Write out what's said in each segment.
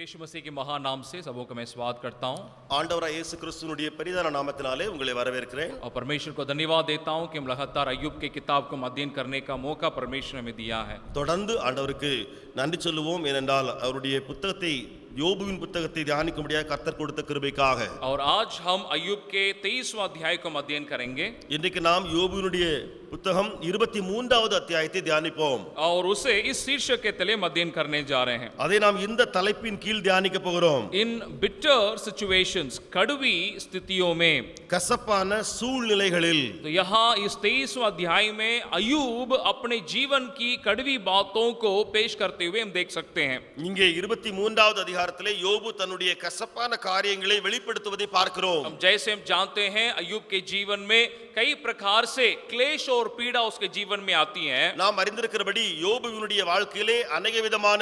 यीशु मसीह के महान नाम से सबों का मैं स्वागत करता हूं ஆண்டவராய் இயேசு கிறிஸ்துவினுடைய பெரிதான நாமத்தினாலே உங்களை வரவேற்கிறேன். और परमेश्वर को धन्यवाद देता हूं कि हम लगातार अय्यूब के किताब को अध्ययन करने का मौका परमेश्वर ने हमें दिया है. தொடர்ந்து ஆண்டவருக்கு நன்றி சொல்லுவோம். ஏனென்றால் அவருடைய புத்தகத்தை யோபுவின் புத்தகத்தை தியானிக்கும்படியாக கர்த்தர் கொடுத்த கிருபைக்காக. और आज हम अय्यूब के 23वां अध्याय को अध्ययन करेंगे இன்றைக்கு நாம் யோபுவினுடைய புத்தகம் 23வது அத்தியாயத்தை தியானிப்போம். और उसे इस शीर्षक के तले अध्ययन करने जा रहे हैं. அதை நாம் இந்த தலைப்பின் கீழ் தியானிக்க போகிறோம். इन बिटर सिचुएशंस कड़वी स्थितियों में கசப்பான சூழ்நிலைகளில் तो यहाँ इस 23वां अध्याय में अय्यूब अपने जीवन की कड़वी बातों को पेश करते हुए हम देख सकते हैं. இங்கே 23வது அதிகாரத்திலே யோபு தன்னுடைய கசப்பான காரியங்களை வெளிப்படுத்துவதை பார்க்கிறோம். हम जैसे हम जानते हैं अय्यूब के जीवन में कई प्रकार से क्लेश और पीड़ा उसके जीवन में आती हैं. நாம் அறிந்திருக்கிறபடி யோபுவினுடைய வாழ்க்கையிலே अनेक விதமான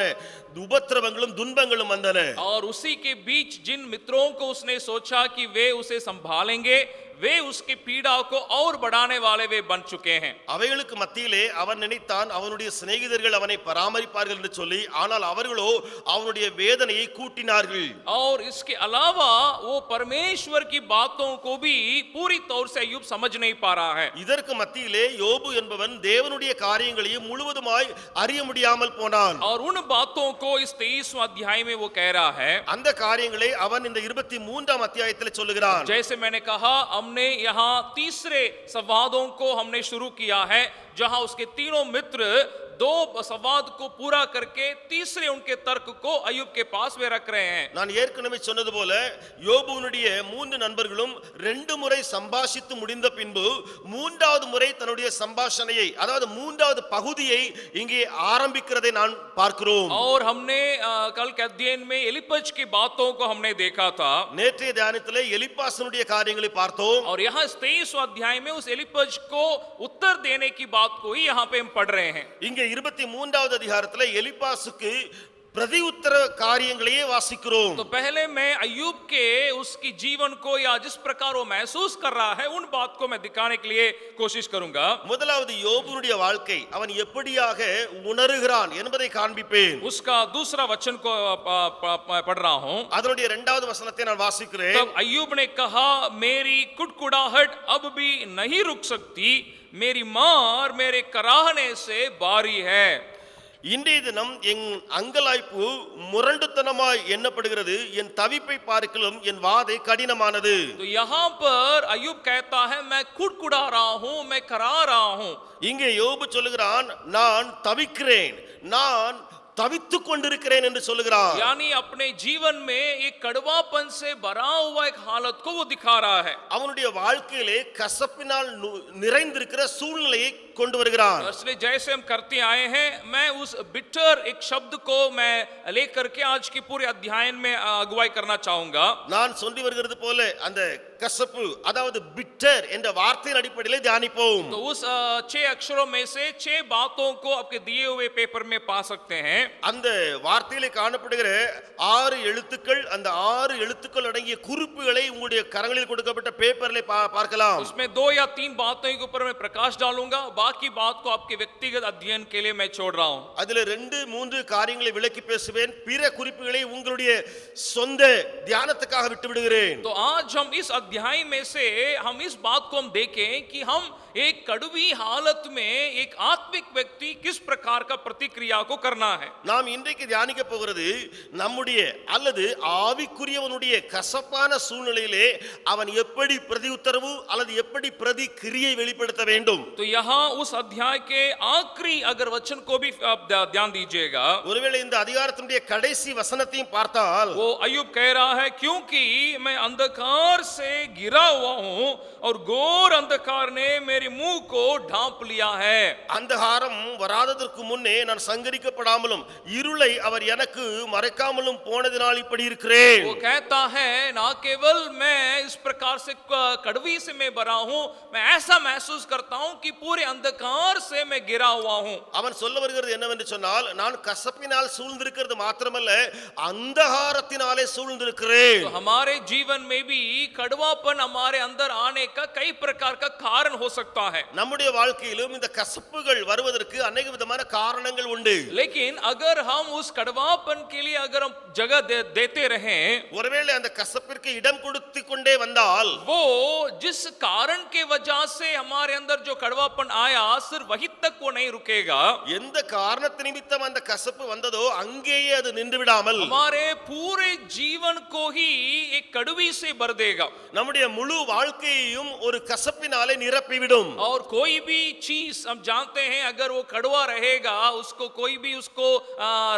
உபத்திரவங்களும் துன்பங்களும் வந்தன. और उसी के बीच जिन मित्रों को उसने सोचा कि वे उसे संभालेंगे वे उसकी पीड़ा को और बढ़ाने वाले वे बन चुके हैं. அவைகளுக்கு மத்தியிலே அவன் நினைத்தான் அவனுடைய சிநேகிதர்கள் அவனை பராமரிப்பார்கள் என்று சொல்லி, ஆனால் அவர்களோ அவனுடைய வேதனையை கூட்டினார்கள். और इसके अलावा वो परमेश्वर की बातों को भी पूरी तौर से अय्यूब समझ नहीं पा रहा है. இதற்கு மத்தியிலே யோபு என்பவன் தேவனுடைய காரியங்களையும் முழுவதுமாய் அறிய முடியாமல் போனான். और उन बातों को इस 23वां अध्याय में वो कह रहा है. அந்த காரியங்களை அவன் இந்த 23ஆம் அத்தியாயத்தில் சொல்லுகிறான். जैसे मैंने कहा हमने यहाँ तीसरे संवादों को हमने शुरू किया है जहां उसके तीनों मित्र दो संवाद को पूरा करके तीसरे उनके तर्क को अय्यूब के पास वे रख रहे हैं. நான் ஏற்கனவே சொன்னது போல யோபுவினுடைய மூன்று நண்பர்களும் 2 முறை சம்பாஷித்து முடிந்த பின்பு மூன்றாவது முறை தன்னுடைய சம்பாஷணையை, அதாவது மூன்றாவது பகுதியை இங்கே ஆரம்பிக்கிறதை நான் பார்க்கிறோம். और हमने कल के अध्ययन में एलिपज की बातों को हमने देखा था. நேற்றைய தியானத்திலே எலிப்பாசனுடைய காரியங்களை பார்த்தோம். और यहाँ 23वां अध्याय में उस एलिपज को उत्तर देने की बात को ही यहाँ पे हम पढ़ रहे हैं. இங்கே 23வது அதிகாரத்திலே எலிப்பாசுக்கு प्रति उत्तर காரியங்களையே வாசிக்கிறோம். तो पहले मैं अय्यूब के उसकी जीवन को या जिस प्रकार वो महसूस कर रहा है उन बात को मैं दिखाने के लिए कोशिश करूंगा. முதலாவது யோபுனுடைய வாழ்க்கை அவன் எப்படியாக உணர்கிறான் என்பதை காண்பிப்பேன். उसका दूसरा वचन को पढ़ रहा हूं. அதனுடைய இரண்டாவது வசனத்தை நான் வாசிக்கிறேன். तब अय्यूब ने कहा मेरी कुड़कुड़ाहट अब भी नहीं रुक सकती, मेरी मार मेरे कराहने से बारी है. இன்றைய தினம் என் அங்கலாய்ப்பு முரண்டுத்தனமாய் எண்ணப்படுகிறது, என் தவிப்பை பார்க்கலும் என் வாதை கடினமானது. तो यहाँ पर अय्यूब कहता है मैं कुड़कुड़ा रहा हूं, मैं करा रहा हूं. இங்கே யோபு சொல்லுகிறான் நான் தவிக்கிறேன், நான் தவித்துக் கொண்டிருக்கிறேன் என்று சொல்லுகிறான். यानी अपने जीवन में एक कड़वापन से भरा हुआ एक हालत को वो दिखा रहा है. அவனுடைய வாழ்க்கையிலே கசப்பினால் நிறைந்திருக்கிற சூழ்நிலையை கொண்டு வருகிறான். इसलिए जैसे हम करते आए हैं मैं उस बिटर एक शब्द को मैं लेकर के आज की पूरे अध्ययन में अगुवाई करना चाहूंगा. நான் சொல்லி வருகிறது போல அந்த கசப்பு, அதாவது bitter என்ற வார்த்தையின் அடிப்படையில் தியானிப்போம். तो उस 6 अक्षरों में से 6 बातों को आपके दिए हुए पेपर में पा सकते हैं. அந்த வார்த்தையிலே காணப்படுகிற 6 எழுத்துக்கள், அந்த 6 எழுத்துக்கள் அடங்கிய குறிப்புகளை உங்களுடைய கரங்களில் கொடுக்கப்பட்ட பேப்பரிலே பார்க்கலாம். उसमें 2 या 3 बातों के ऊपर मैं प्रकाश डालूंगा, बाकी बात को आपके व्यक्तिगत अध्ययन के लिए मैं छोड़ रहा हूं. அதிலே 2-3 காரியங்களை விளக்கி பேசுவேன், பிற குறிப்புகளை உங்களுடைய சொந்த தியானத்துக்காக விட்டு விடுகிறேன். तो आज हम इस अध्याय में से हम इस बात को हम देखें कि हम एक कड़वी हालत में एक आत्मिक व्यक्ति किस प्रकार का प्रतिक्रिया को करना है. நாம் இன்றைக்கு தியானிக்க போகிறது நம்முடைய அல்லது ஆவிக்குரியவனுடைய கசப்பான சூழ்நிலையிலே அவன் எப்படி பிரதி உத்தரவு அல்லது எப்படி பிரதிக்கிரியை வெளிப்படுத்த வேண்டும். तो यहाँ उस अध्याय के आखिरी अगर वचन को भी आप ध्यान दीजिएगा, ஒருவேளை இந்த அதிகாரத்தினுடைய கடைசி வசனத்தையும் பார்த்தால் वो अय्यूब कह रहा है क्योंकि मैं अंधकार से गिरा हुआ हूं और घोर अंधकार ने मेरे मुंह को ढांप लिया है. அந்தகாரம் வராததற்கு முன்னே நான் சங்கரிக்கப்படாமலும் இருளை அவர் எனக்கு மறைக்காமலும் போனதினால் இப்படி இருக்கிறேன். वो कहता है ना केवल मैं इस प्रकार से कड़वी से मैं भरा हूं, मैं ऐसा महसूस करता हूं कि पूरे अंधकार से मैं गिरा हुआ हूं. அவன் சொல்ல வருகிறது என்னவென்று சொன்னால், நான் கசப்பினால் சூழ்ந்திருக்கிறது மாத்திரமல்ல अंधकारத்தினாலே சூழ்ந்திருக்கிறேன். तो हमारे जीवन में भी कड़वापन हमारे अंदर आने का कई प्रकार का कारण हो सकता है. நம்முடைய வாழ்க்கையிலும் இந்த கசப்புகள் வருவதற்கு अनेक விதமான காரணங்கள் உண்டு. लेकिन अगर हम उस कड़वापन के लिए अगर हम जगह देते रहें, ஒருவேளை அந்த கசப்பிற்கு இடம் கொடுத்து கொண்டே வந்தால் वो जिस कारण के वजह से हमारे अंदर जो कड़वापन आया सिर्फ वही तक वो नहीं रुकेगा, எந்த காரணத்து நிமித்தம் அந்த கசப்பு வந்ததோ அங்கேயே அது நின்று விடாமல் हमारे पूरे जीवन को ही एक कड़वी से भर देगा, நம்முடைய முழு வாழ்க்கையையும் ஒரு கசப்பினாலே நிரப்பிவிடும். और कोई भी चीज हम जानते हैं अगर वो कड़वा रहेगा उसको कोई भी उसको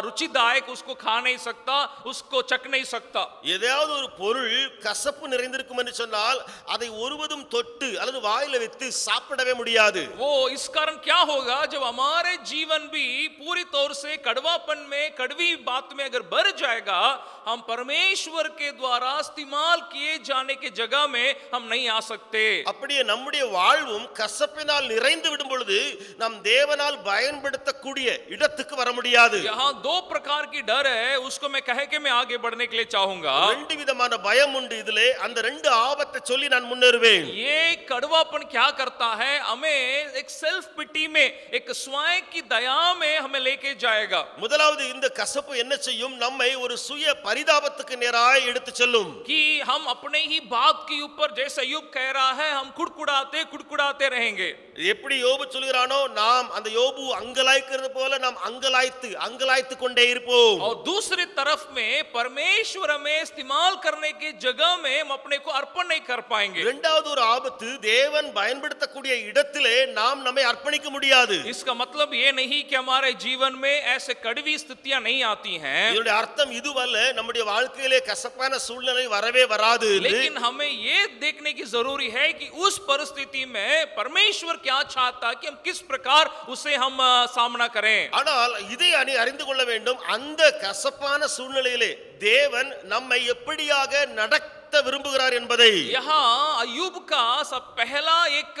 रुचिदायक उसको खा नहीं सकता, उसको चख नहीं सकता. ஏதாவது ஒரு பொருள் கசப்பு நிறைந்திருக்கும் என்று சொன்னால் அதை ஒருவதும் தொட்டு அல்லது வாயில வைத்து சாப்பிடவே முடியாது. वो इस कारण क्या होगा जब हमारे जीवन भी पूरी तौर से कड़वापन में कड़वी बात में अगर भर जाएगा, हम परमेश्वर के द्वारा इस्तेमाल किए जाने के जगह में हम नहीं आ सकते. அப்படியே நம்முடைய வாழ்வும் கசப்பினால் நிறைந்து விடும் பொழுது நாம் தேவனால் பயன்படுத்தக்கூடிய இடத்துக்கு வர முடியாது. यहाँ दो प्रकार की डर है, उसको मैं कह के मैं आगे बढ़ने के लिए चाहूंगा. ரெண்டு விதமான பயம் உண்டு இதிலே. அந்த ரெண்டு ஆபத்தை சொல்லி நான் முன்னேறுவேன். ये कड़वापन क्या करता है, हमें एक सेल्फ पिटी में एक स्वयं की दया में हमें लेके जाएगा. முதலாவது இந்த கசப்பு என்ன செய்யும், நம்மை ஒரு சுய பரிதாபத்துக்கு நேராய் எடுத்து செல்லும். कि हम अपने ही बात के ऊपर जैसे अय्यूब कह रहा है हम कुड़कुड़ाते रहेंगे. எப்படி யோபு சொல்கிறானோ நாம் அந்த யோபு அங்கலாய்க்கிறது போல நாம் அங்கலாய்த்து கொண்டே இருப்போம். और दूसरी तरफ में परमेश्वर हमें इस्तेमाल करने की जगह में हम अपने को अर्पण नहीं कर पाएंगे. இரண்டாவது ஒரு ஆபத்து, தேவன் பயன்படுத்தக்கூடிய இடத்திலே நாம் நம்மை அர்ப்பணிக்க முடியாது. इसका मतलब ये नहीं कि हमारे जीवन में ऐसे कड़वी स्थितियां नहीं आती हैं, இதனுடைய அர்த்தம் இதுவல்ல நம்முடைய வாழ்க்கையிலே கசப்பான சூழ்நிலை வரவே வராது. लेकिन हमें ये देखने की जरूरी है कि उस परिस्थिति में परमेश्वर क्या चाहता है कि हम किस प्रकार उसे हम सामना करें. ஆனால் இதை அறிந்து கொள்ள வேண்டும், அந்த கசப்பான சூழ்நிலையிலே தேவன் நம்மை எப்படியாக நடத்த விரும்புகிறார் என்பதை. यहाँ अय्यूब का सब पहला एक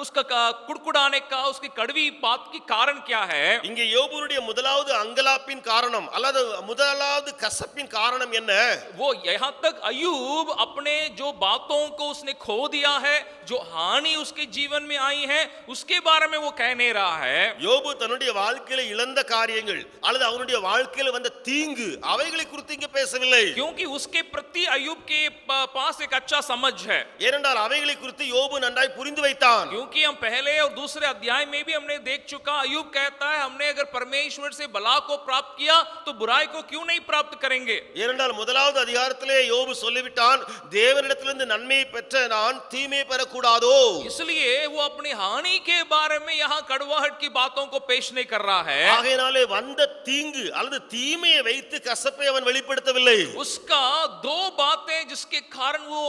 उसका कुड़कुड़ाने का उसकी कड़वी बात की कारण क्या है. இங்கே யோபுனுடைய முதலாவது அங்கலாப்பின் காரணம் அல்லது முதலாவது கசப்பின் காரணம் என்ன? वो यहाँ तक अय्यूब अपने जो बातों को उसने खो दिया है, जो हानि उसके जीवन में आई है, उसके बारे में वो कह नहीं रहा है. யோபு தன்னுடைய வாழ்க்கையில இழந்த காரியங்கள் அல்லது அவனுடைய வாழ்க்கையில வந்த தீங்கு அவைகளை குறித்து இங்கே பேசவில்லை. क्योंकि उसके प्रति अय्यूब के पास एक अच्छा समझ है, ஏனென்றால் அவைகளை குறித்து யோபு நன்றாய் புரிந்து வைத்தான். क्योंकि हम पहले और दूसरे अध्याय में भी हमने देख चुका. अय्यूब कहता है हमने अगर परमेश्वर से भला को प्राप्त किया तो बुराई को क्यों नहीं प्राप्त करेंगे. ஏனென்றால் முதலாவது அதிகாரத்திலே யோபு சொல்லிவிட்டான், தேவனிடத்திலிருந்து நன்மையை பெற்ற நான் தீமை பெறக்கூடாதோ. इसलिए वो अपनी हानि के बारे में यहाँ कड़वाहट की बातों को पेश नहीं कर रहा है. ஆகையினாலே வந்த தீங்கு அல்லது தீமையை வைத்து கசப்பை அவன் வெளிப்படுத்தவில்லை. उसका दो बातें जिसके कारण वो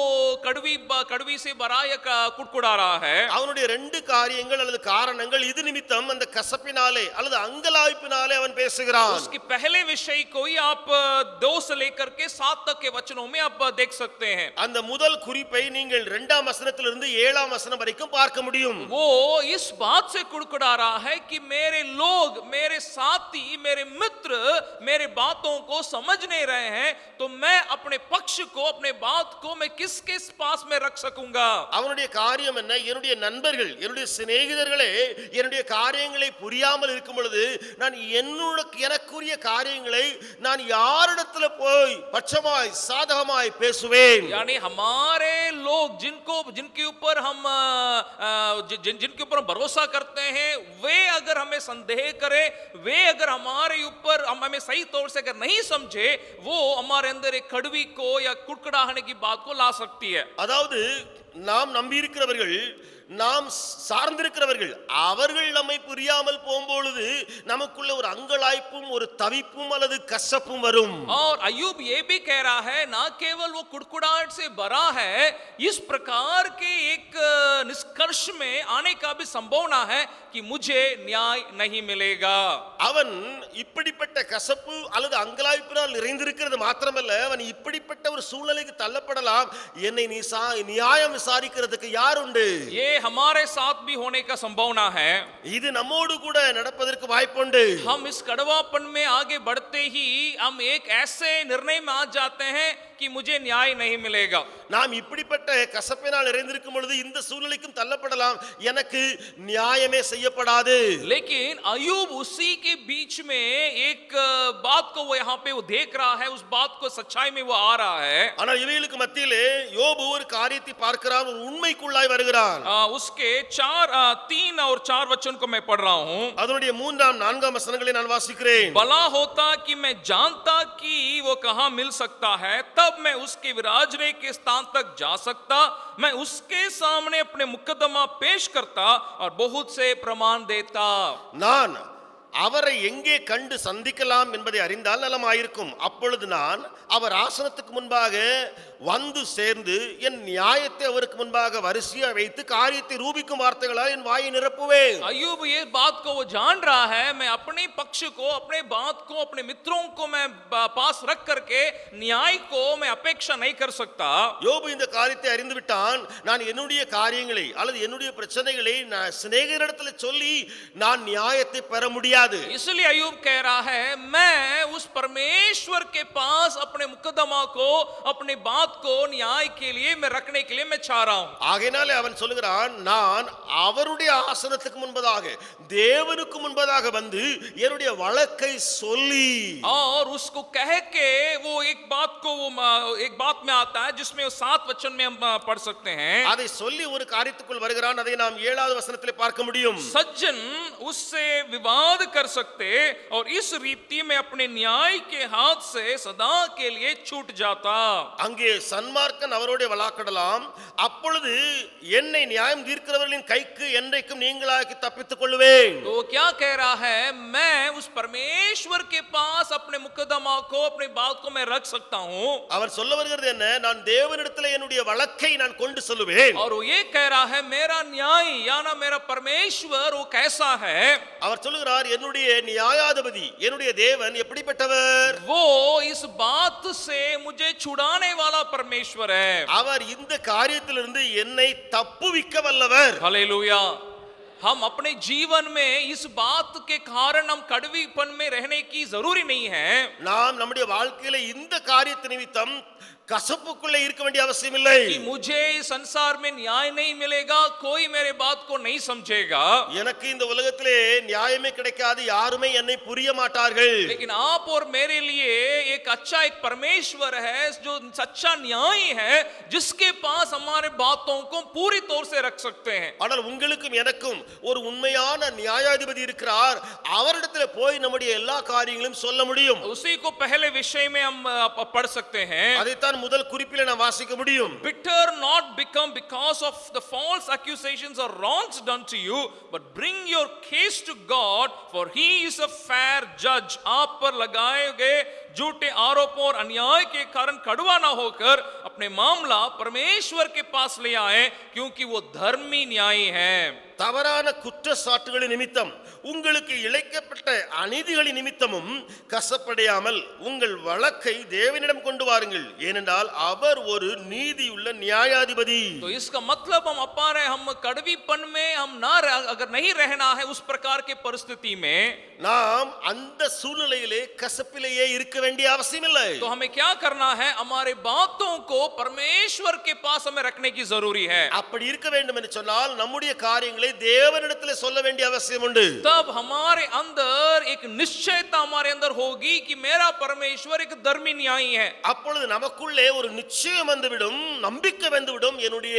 कड़वी से भरा या कुड़कुड़ा रहा है. அவனுடைய ரெண்டு காரியங்கள் அல்லது காரணங்கள் இது நிமித்தம் அந்த கசப்பினாலே அல்லது அங்கலாய்ப்பினாலே அவன் பேசுகிறான். उसके पहले विषय को ही आप 2 से लेकर के 7 तक के वचनों में आप देख सकते हैं. அந்த முதல் குறிப்பை நீங்கள் 2ஆம் வசனத்திலிருந்து 7ஆம் வசனம் வரைக்கும் பார்க்க முடியும். वो इस बात से कुड़कुड़ा रहा है कि मेरे लोग, मेरे साथी, मेरे मित्र मेरे बातों को समझ नहीं रहे हैं, तो मैं अपने पक्ष को, अपने बात को मैं किसके पास में रख सकूंगा. அவனுடைய காரியம் என்ன, என்னுடைய நண்பர்கள் என்னுடைய சிநேகிதர்களே என்னுடைய காரியங்களை புரியாமல் இருக்கும் பொழுது நான் எனக்குரிய காரியங்களை நான் யாரிடத்துல போய் பட்சமாய் சாதகமாய் பேசுவேன். यानी हमारे लोग जिनके ऊपर हम भरोसा करते हैं, वे अगर हमें संदेह करे, वे अगर हमारे ऊपर हमें सही तौर से अगर नहीं समझे, वो हमारे अंदर एक कड़वी को या कुड़कुड़ाने की बात को ला सकती है. அதாவது நாம் நம்பியிருக்கிறவர்கள், நாம் சார்ந்திருக்கிறவர்கள், அவர்கள் நம்மை புரியாமல் போகும்பொழுது நமக்குள்ள ஒரு அங்கலாய்ப்பும் ஒரு தவிப்பும் அல்லது கசப்பும் வரும். और अय्यूब ये भी कह रहा है, ना केवल वो कुड़कुड़ाहट से भरा है, इस प्रकार के एक निष्कर्ष में आने का भी संभावना है कि मुझे न्याय नहीं मिलेगा. அவன் இப்படிப்பட்ட கசப்பு அல்லது அங்கலாய்ப்பினால் நிறைந்திருக்கிறது மாத்திரமல்ல, அவன் இப்படிப்பட்ட ஒரு சூழ்நிலைக்கு தள்ளப்படலாம். என்னை நீ நியாயம் விசாரிக்கிறதுக்கு யார் உண்டு? ये हमारे साथ भी होने का संभावना है. இது நம்மோடு கூட நடப்பதற்கு வாய்ப்புண்டு. हम इस कड़वापन में आगे बढ़ते ही हम एक ऐसे निर्णय में आ जाते हैं कि मुझे न्याय नहीं मिलेगा। நாம் இப்படிப்பட்ட கசப்பினால் நிறைந்திருக்கும் பொழுது இந்த சூழ்நிலைக்கும் தள்ளப்படலாம், எனக்கு நியாயமே செய்யப்படாது. लेकिन अय्यूब उसी के बीच में एक बात को वो यहाँ पे वो देख रहा है, उस बात को सच्चाई में वो आ रहा है। ஆனால் இவைகளுக்கு மத்தியிலே யோபு ஒரு காரியத்தை பார்க்கிறான், ஒரு உண்மைக்குள்ளாய் வருகிறான். उसके 3 और 4 वचन को मैं पढ़ रहा हूँ। அதனுடைய 3ஆம் 4ஆம் வசனங்களை நான் வாசிக்கிறேன். भला होता कि मैं जानता कि वो कहाँ मिल सकता है, तब मैं उसके विराजने के स्थान तक जा सकता, मैं उसके सामने अपने मुकदमा पेश करता और बहुत से प्रमाण देता। நான் அவரை எங்கே கண்டு சந்திக்கலாம் என்பதை அறிந்தால் நலமாயிருக்கும். அப்பொழுது நான் அவர் ஆசனத்துக்கு முன்பாக வந்து சேர்ந்து என் நியாயத்தை அவருக்கு முன்பாக வரிசையா வைத்து காரியத்தை ரூபிக்கும் வார்த்தைகளால் என் வாயை நிரப்புவேன். अय्यूब ये बात को वो जान रहा है, मैं अपने पक्ष को, अपने बात को, अपने मित्रों को मैं पास रख करके न्याय को मैं अपेक्षा नहीं कर सकता। யோபு இந்த காரியத்தை அறிந்து விட்டான். நான் என்னுடைய காரியங்களை அல்லது என்னுடைய பிரச்சனைகளை நான் சிநேகிதரிடத்தில் சொல்லி நான் நியாயத்தை பெற முடியாது. इसलिए अय्यूब कह रहा है, मैं उस परमेश्वर के पास अपने मुकदमा को, अपने बात को न्याय के लिए मैं रखने के लिए मैं चाह रहा हूं। ஆகையினாலே அவன் சொல்லுகிறான், நான் அவருடைய ஆசனத்துக்கு முன்பதாக தேவனுக்கு முன்பதாக வந்து என்னுடைய வழக்கை சொல்லி, और उसको कह के वो एक बात में आता है जिसमें 7 वचन में हम पढ़ सकते हैं। அதை சொல்லி ஒரு காரியத்துக்குள் வருகிறான். அதை நாம் 7வது வசனத்திலே பார்க்க முடியும். सज्जन उससे विवाद कर सकते और इस रीति में अपने न्याय के हाथ से सदा के लिए छूट जाता। அங்கே சன்மார்க்கன் அவரோட வழக்காடலாம். அப்பொழுது என்னை நியாயம் தீர்க்கிறவர்களின் கைக்கு என்றைக்கும் நீங்களாக்கி தப்பித்துக் கொள்வேன். तो क्या कह रहा है, मैं उस परमेश्वर के पास अपने मुकदमा को, अपनी बात को मैं रख सकता हूं। அவர் சொல்ல வருகிறது என்ன, நான் தேவனிடத்தில் என்னுடைய வழக்கை நான் கொண்டு செல்வேன். और वो ये कह रहा है, मेरा न्याय या ना मेरा परमेश्वर वो कैसा है। அவர் சொல்லுகிறார், என்னுடைய நியாயாதிபதி என்னுடைய தேவன் எப்படிப்பட்டவர்? वो इस बात से मुझे छुड़ाने वाला परमेश्वर है। அவர் இந்த காரியத்திலிருந்து என்னை தப்புவிக்க வல்லவர். हालेलुया। हम अपने जीवन में इस बात के कारण हम कड़वीपन में रहने की जरूरी नहीं है। நாம் நம்முடைய வாழ்க்கையில இந்த காரியத்தை நிமித்தம் கசப்புக்குள்ளே இருக்க வேண்டிய அவசியம் இல்லை. कि मुझे इस संसार में न्याय नहीं मिलेगा, कोई मेरे बात को नहीं समझेगा। எனக்கு இந்த உலகத்திலே நியாயமே கிடைக்காது, யாருமே என்னை புரிய மாட்டார்கள். लेकिन आप और मेरे लिए एक अच्छा एक परमेश्वर है जो सच्चा न्याय है, जिसके पास हमारे बातों को पूरी तौर से रख सकते हैं। ஆனால் உங்களுக்கும் எனக்கும் ஒரு உண்மையான நியாயாதிபதி இருக்கிறார். அவரிடத்தில் போய் நம்முடைய எல்லா காரியங்களையும் சொல்ல முடியும். उसी को पहले विषय में हम पढ़ सकते हैं। அதைத்தான் முதல் குறிப்பிலே நாம் வாசிக்க முடியும். Bitter not become because of the false accusations or wrongs done to you, but bring your case to God, for he is a fair judge। आप पर लगाए गए झूठे आरोपों और अन्याय के कारण कड़वा ना होकर अपने मामला परमेश्वर के पास ले आए, क्योंकि वो धर्मी न्यायी है। தவறான குற்றச்சாட்டுகளின் நிமித்தம் உங்களுக்கு இழைக்கப்பட்ட அநீதிகளின் நிமித்தமும் கசப்படையாமல் உங்கள் வழக்கை தேவனிடம் கொண்டு வாருங்கள், ஏனென்றால் அவர் ஒரு நீதியுள்ள நியாயாதிபதி. तो इसका मतलब हम अपा रहे, हम कड़वीपन में हम ना अगर नहीं रहना है उस प्रकार के परिस्थिति में, நாம் அந்த சூழ்நிலையிலே கசப்பிலேயே இருக்க வேண்டிய அவசியம் இல்லை. तो हमें क्या करना है, हमारे बातों को परमेश्वर के पास हमें रखने की जरूरी है। அப்படி இருக்க வேண்டும் என்று சொன்னால் நம்முடைய காரியங்களை தேவனிடத்தில் சொல்ல வேண்டிய அவசியம் உண்டு. तब हमारे अंदर एक निश्चयता हमारे अंदर होगी कि मेरा परमेश्वर एक धर्मी न्यायी है। அப்பொழுது நமக்குள்ளே ஒரு நிச்சயம் வந்துவிடும், நம்பிக்கை வந்துவிடும், என்னுடைய